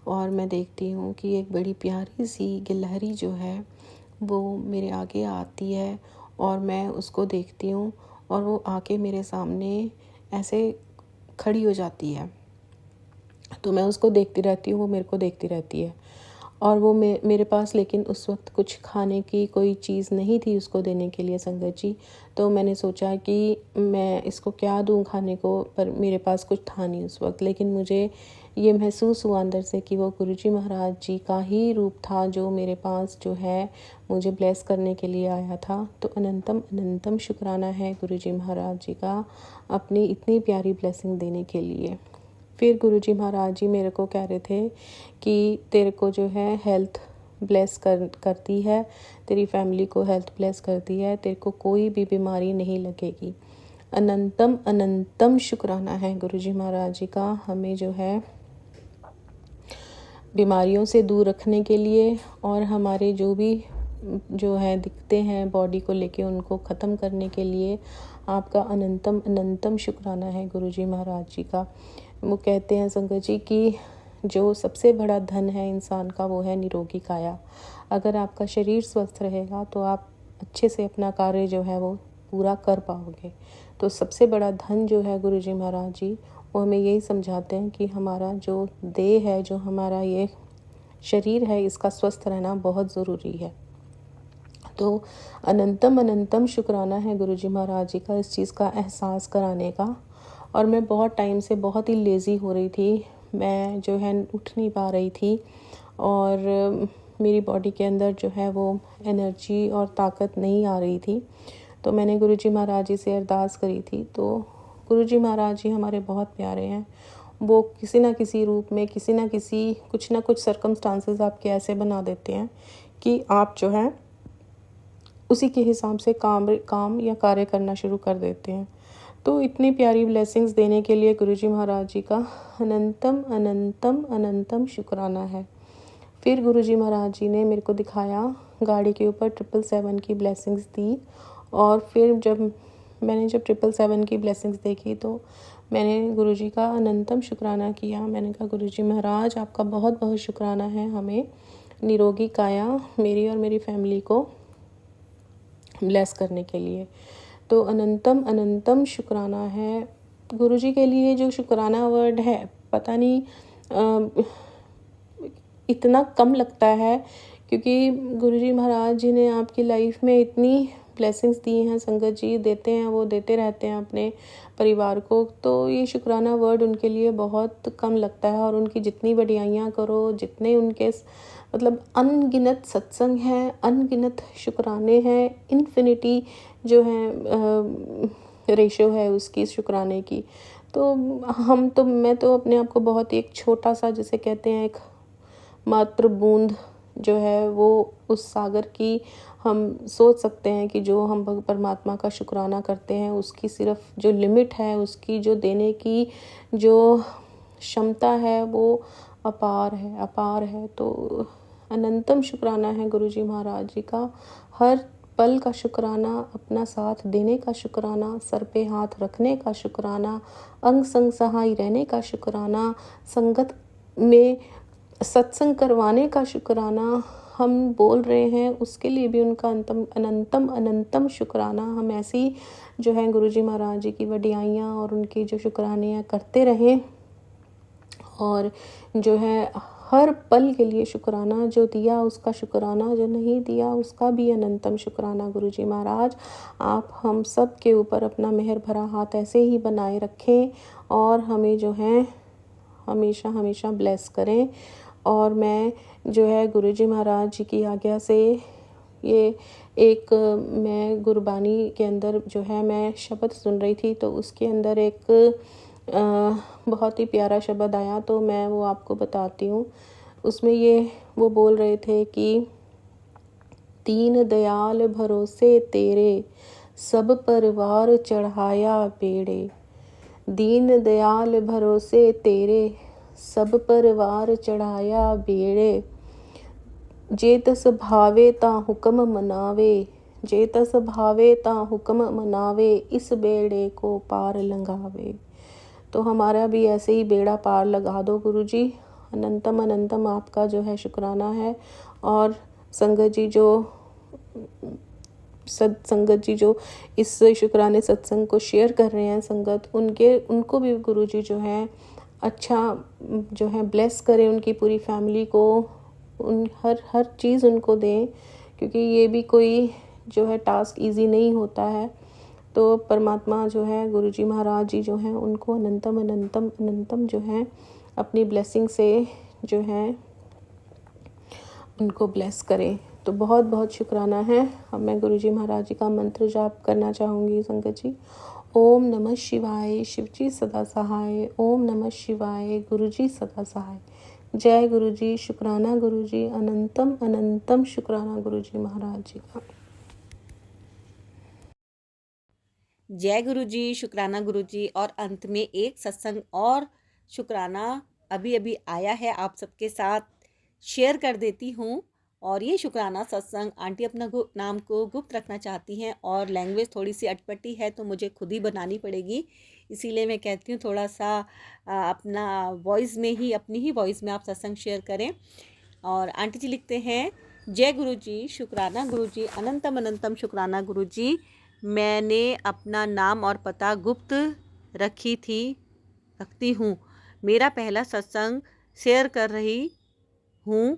और मैं देखती हूँ कि एक बड़ी प्यारी सी गिलहरी जो है वो मेरे आगे आती है और मैं उसको देखती हूँ और वो आके मेरे सामने ऐसे खड़ी हो जाती है। तो मैं उसको देखती रहती हूँ, वो मेरे को देखती रहती है और वो मेरे पास लेकिन उस वक्त कुछ खाने की कोई चीज़ नहीं थी उसको देने के लिए संगत जी। तो मैंने सोचा कि मैं इसको क्या दूँ खाने को, पर मेरे पास कुछ था नहीं उस वक्त। लेकिन मुझे ये महसूस हुआ अंदर से कि वो गुरुजी महाराज जी का ही रूप था जो मेरे पास जो है मुझे ब्लेस करने के लिए आया था। तो अनंतम अनंतम शुक्राना है गुरुजी महाराज जी का अपनी इतनी प्यारी ब्लेसिंग देने के लिए। फिर गुरुजी महाराज जी मेरे को कह रहे थे कि तेरे को जो है हेल्थ ब्लेस करती है, तेरी फैमिली को हेल्थ ब्लेस करती है, तेरे को कोई भी बीमारी नहीं लगेगी। अनंतम अनंतम शुक्राना है गुरुजी महाराज जी का हमें जो है बीमारियों से दूर रखने के लिए और हमारे जो भी जो है दिखते हैं बॉडी को लेके उनको ख़त्म करने के लिए आपका अनंतम अनंतम शुक्राना है गुरुजी महाराज जी का। वो कहते हैं संगत जी कि जो सबसे बड़ा धन है इंसान का वो है निरोगी काया। अगर आपका शरीर स्वस्थ रहेगा तो आप अच्छे से अपना कार्य जो है वो पूरा कर पाओगे। तो सबसे बड़ा धन जो है गुरुजी महाराज जी वो हमें यही समझाते हैं कि हमारा जो देह है, जो हमारा ये शरीर है, इसका स्वस्थ रहना बहुत ज़रूरी है। तो अनंतम अनंतम शुक्राना है गुरुजी महाराज जी का इस चीज़ का एहसास कराने का। और मैं बहुत टाइम से बहुत ही लेज़ी हो रही थी, मैं जो है उठ नहीं पा रही थी और मेरी बॉडी के अंदर जो है वो एनर्जी और ताकत नहीं आ रही थी। तो मैंने गुरुजी महाराज जी से अरदास करी थी। तो गुरुजी महाराज जी हमारे बहुत प्यारे हैं, वो किसी ना किसी रूप में किसी ना किसी कुछ ना कुछ सर्कमस्टांसेस आपके ऐसे बना देते हैं कि आप जो है उसी के हिसाब से काम या कार्य करना शुरू कर देते हैं। तो इतनी प्यारी ब्लेसिंग्स देने के लिए गुरुजी महाराज जी का अनंतम अनंतम अनंतम शुक्राना है। फिर गुरुजी महाराज जी ने मेरे को दिखाया गाड़ी के ऊपर 777 की ब्लेसिंग्स दी। और फिर जब मैंने 777 की ब्लेसिंग्स देखी तो मैंने गुरुजी का अनंतम शुक्राना किया। मैंने कहा गुरुजी महाराज आपका बहुत बहुत शुक्राना है हमें निरोगी काया मेरी और मेरी फैमिली को ब्लेस करने के लिए। तो अनंतम अनंतम शुक्राना है गुरुजी के लिए। जो शुक्राना वर्ड है पता नहीं इतना कम लगता है क्योंकि गुरुजी महाराज जी ने आपकी लाइफ में इतनी ब्लेसिंग्स दी हैं संगत जी, देते हैं, वो देते रहते हैं अपने परिवार को। तो ये शुक्राना वर्ड उनके लिए बहुत कम लगता है। और उनकी जितनी बढ़ाइयाँ करो, जितने उनके मतलब अनगिनत सत्संग हैं, अनगिनत शुक्राने हैं, इन्फिनिटी जो है रेशो है उसकी शुक्राने की। तो मैं तो अपने आप को बहुत ही एक छोटा सा जिसे कहते हैं एक मात्र बूंद जो है वो उस सागर की हम सोच सकते हैं कि जो हम परमात्मा का शुक्राना करते हैं उसकी सिर्फ जो लिमिट है, उसकी जो देने की जो क्षमता है वो अपार है। तो अनंतम शुक्राना है गुरुजी महाराज जी का। हर पल का शुक्राना, अपना साथ देने का शुक्राना, सर पे हाथ रखने का शुक्राना, अंग संग सहाय रहने का शुक्राना, संगत में सत्संग करवाने का शुक्राना हम बोल रहे हैं, उसके लिए भी उनका अनंतम अनंतम शुक्राना। हम ऐसी जो है गुरुजी महाराज जी की वडियाइयाँ और उनकी जो शुक्रानियाँ करते रहें, और जो है हर पल के लिए शुक्राना, जो दिया उसका शुक्राना, जो नहीं दिया उसका भी अनंतम शुक्राना। गुरुजी महाराज आप हम सब के ऊपर अपना मेहर भरा हाथ ऐसे ही बनाए रखें और हमें जो है हमेशा हमेशा ब्लेस करें। और मैं जो है गुरुजी महाराज जी की आज्ञा से ये एक मैं गुरबानी के अंदर जो है मैं शब्द सुन रही थी, तो उसके अंदर एक बहुत ही प्यारा शब्द आया, तो मैं वो आपको बताती हूँ। उसमें ये वो बोल रहे थे कि दीन दयाल भरोसे तेरे, सब परिवार चढ़ाया बेड़े। दीन दयाल भरोसे तेरे, सब परिवार चढ़ाया बेड़े। जे तस भावे ता हुक्म मनावे, जे तस भावे ता हुक्म मनावे, इस बेड़े को पार लंघावे। तो हमारा भी ऐसे ही बेड़ा पार लगा दो गुरुजी। अनंतम अनंतम आपका जो है शुक्राना है। और संगत जी जो इस शुक्राने सत्संग को शेयर कर रहे हैं, संगत उनको भी गुरुजी जो है अच्छा जो है ब्लेस करें, उनकी पूरी फैमिली को उन हर चीज़ उनको दें, क्योंकि ये भी कोई जो है टास्क इजी नहीं होता है। तो परमात्मा जो है गुरुजी महाराज जी जो हैं उनको अनंतम अनंतम अनंतम जो है अपनी ब्लेसिंग से जो है उनको ब्लेस करें। तो बहुत बहुत शुक्राना है। अब मैं गुरुजी महाराज जी का मंत्र जाप करना चाहूँगी संगत जी। ओम नमः शिवाय, शिवजी सदा सहाय। ओम नमः शिवाय, गुरुजी सदा सहाय। जय गुरुजी, शुक्राना गुरुजी, अनंतम अनंतम शुक्राना गुरुजी महाराज जी का। जय गुरुजी, शुक्राना गुरुजी। और अंत में एक सत्संग और शुक्राना अभी अभी आया है, आप सबके साथ शेयर कर देती हूँ। और ये शुक्राना सत्संग आंटी अपना नाम को गुप्त रखना चाहती हैं, और लैंग्वेज थोड़ी सी अटपटी है तो मुझे खुद ही बनानी पड़ेगी, इसीलिए मैं कहती हूँ थोड़ा सा अपना वॉइस में ही, अपनी ही वॉइस में आप सत्संग शेयर करें। और आंटी जी लिखते हैं, जय गुरुजी, शुक्राना गुरुजी, अनंतम अनंतम शुक्राना गुरुजी। मैंने अपना नाम और पता गुप्त रखती हूँ। मेरा पहला सत्संग शेयर कर रही हूँ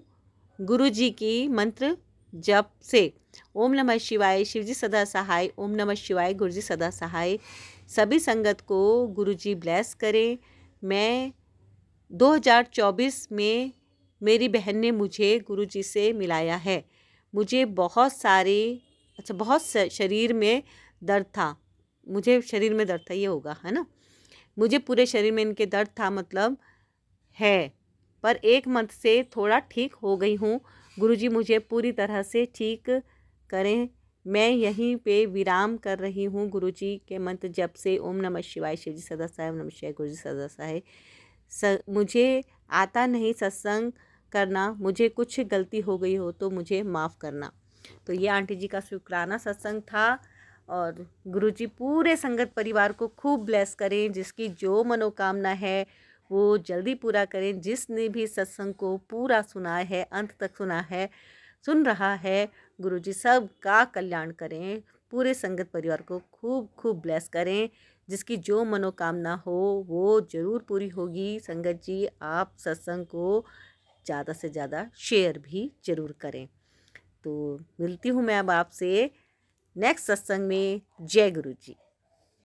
गुरुजी की मंत्र जप से। ओम नमः शिवाय, शिवजी सदा सहाय। ओम नमः शिवाय, गुरुजी सदा सहाय। सभी संगत को गुरुजी ब्लेस करें। मैं 2024 में मेरी बहन ने मुझे गुरुजी से मिलाया है। मुझे बहुत शरीर में दर्द था, मुझे शरीर में दर्द था, ये होगा है ना, मुझे पूरे शरीर में इनके दर्द था मतलब है, पर एक मंथ से थोड़ा ठीक हो गई हूँ। गुरुजी मुझे पूरी तरह से ठीक करें। मैं यहीं पे विराम कर रही हूँ गुरुजी के मंत्र जप से। ओम नमः शिवाय, शिवजी सदा सहाय। ओम नमः शिवाय, गुरुजी सदा सहाय। मुझे आता नहीं सत्संग करना, मुझे कुछ गलती हो गई हो तो मुझे माफ़ करना। तो ये आंटी जी का शुक्राना सत्संग था। और गुरुजी पूरे संगत परिवार को खूब ब्लेस करें, जिसकी जो मनोकामना है वो जल्दी पूरा करें। जिसने भी सत्संग को पूरा सुना है, अंत तक सुन रहा है, गुरुजी सब का कल्याण करें। पूरे संगत परिवार को खूब खूब ब्लेस करें। जिसकी जो मनोकामना हो वो ज़रूर पूरी होगी। संगत जी आप सत्संग को ज़्यादा से ज़्यादा शेयर भी ज़रूर करें। तो मिलती हूँ मैं अब आपसे नेक्स्ट सत्संग में। जय गुरु जी।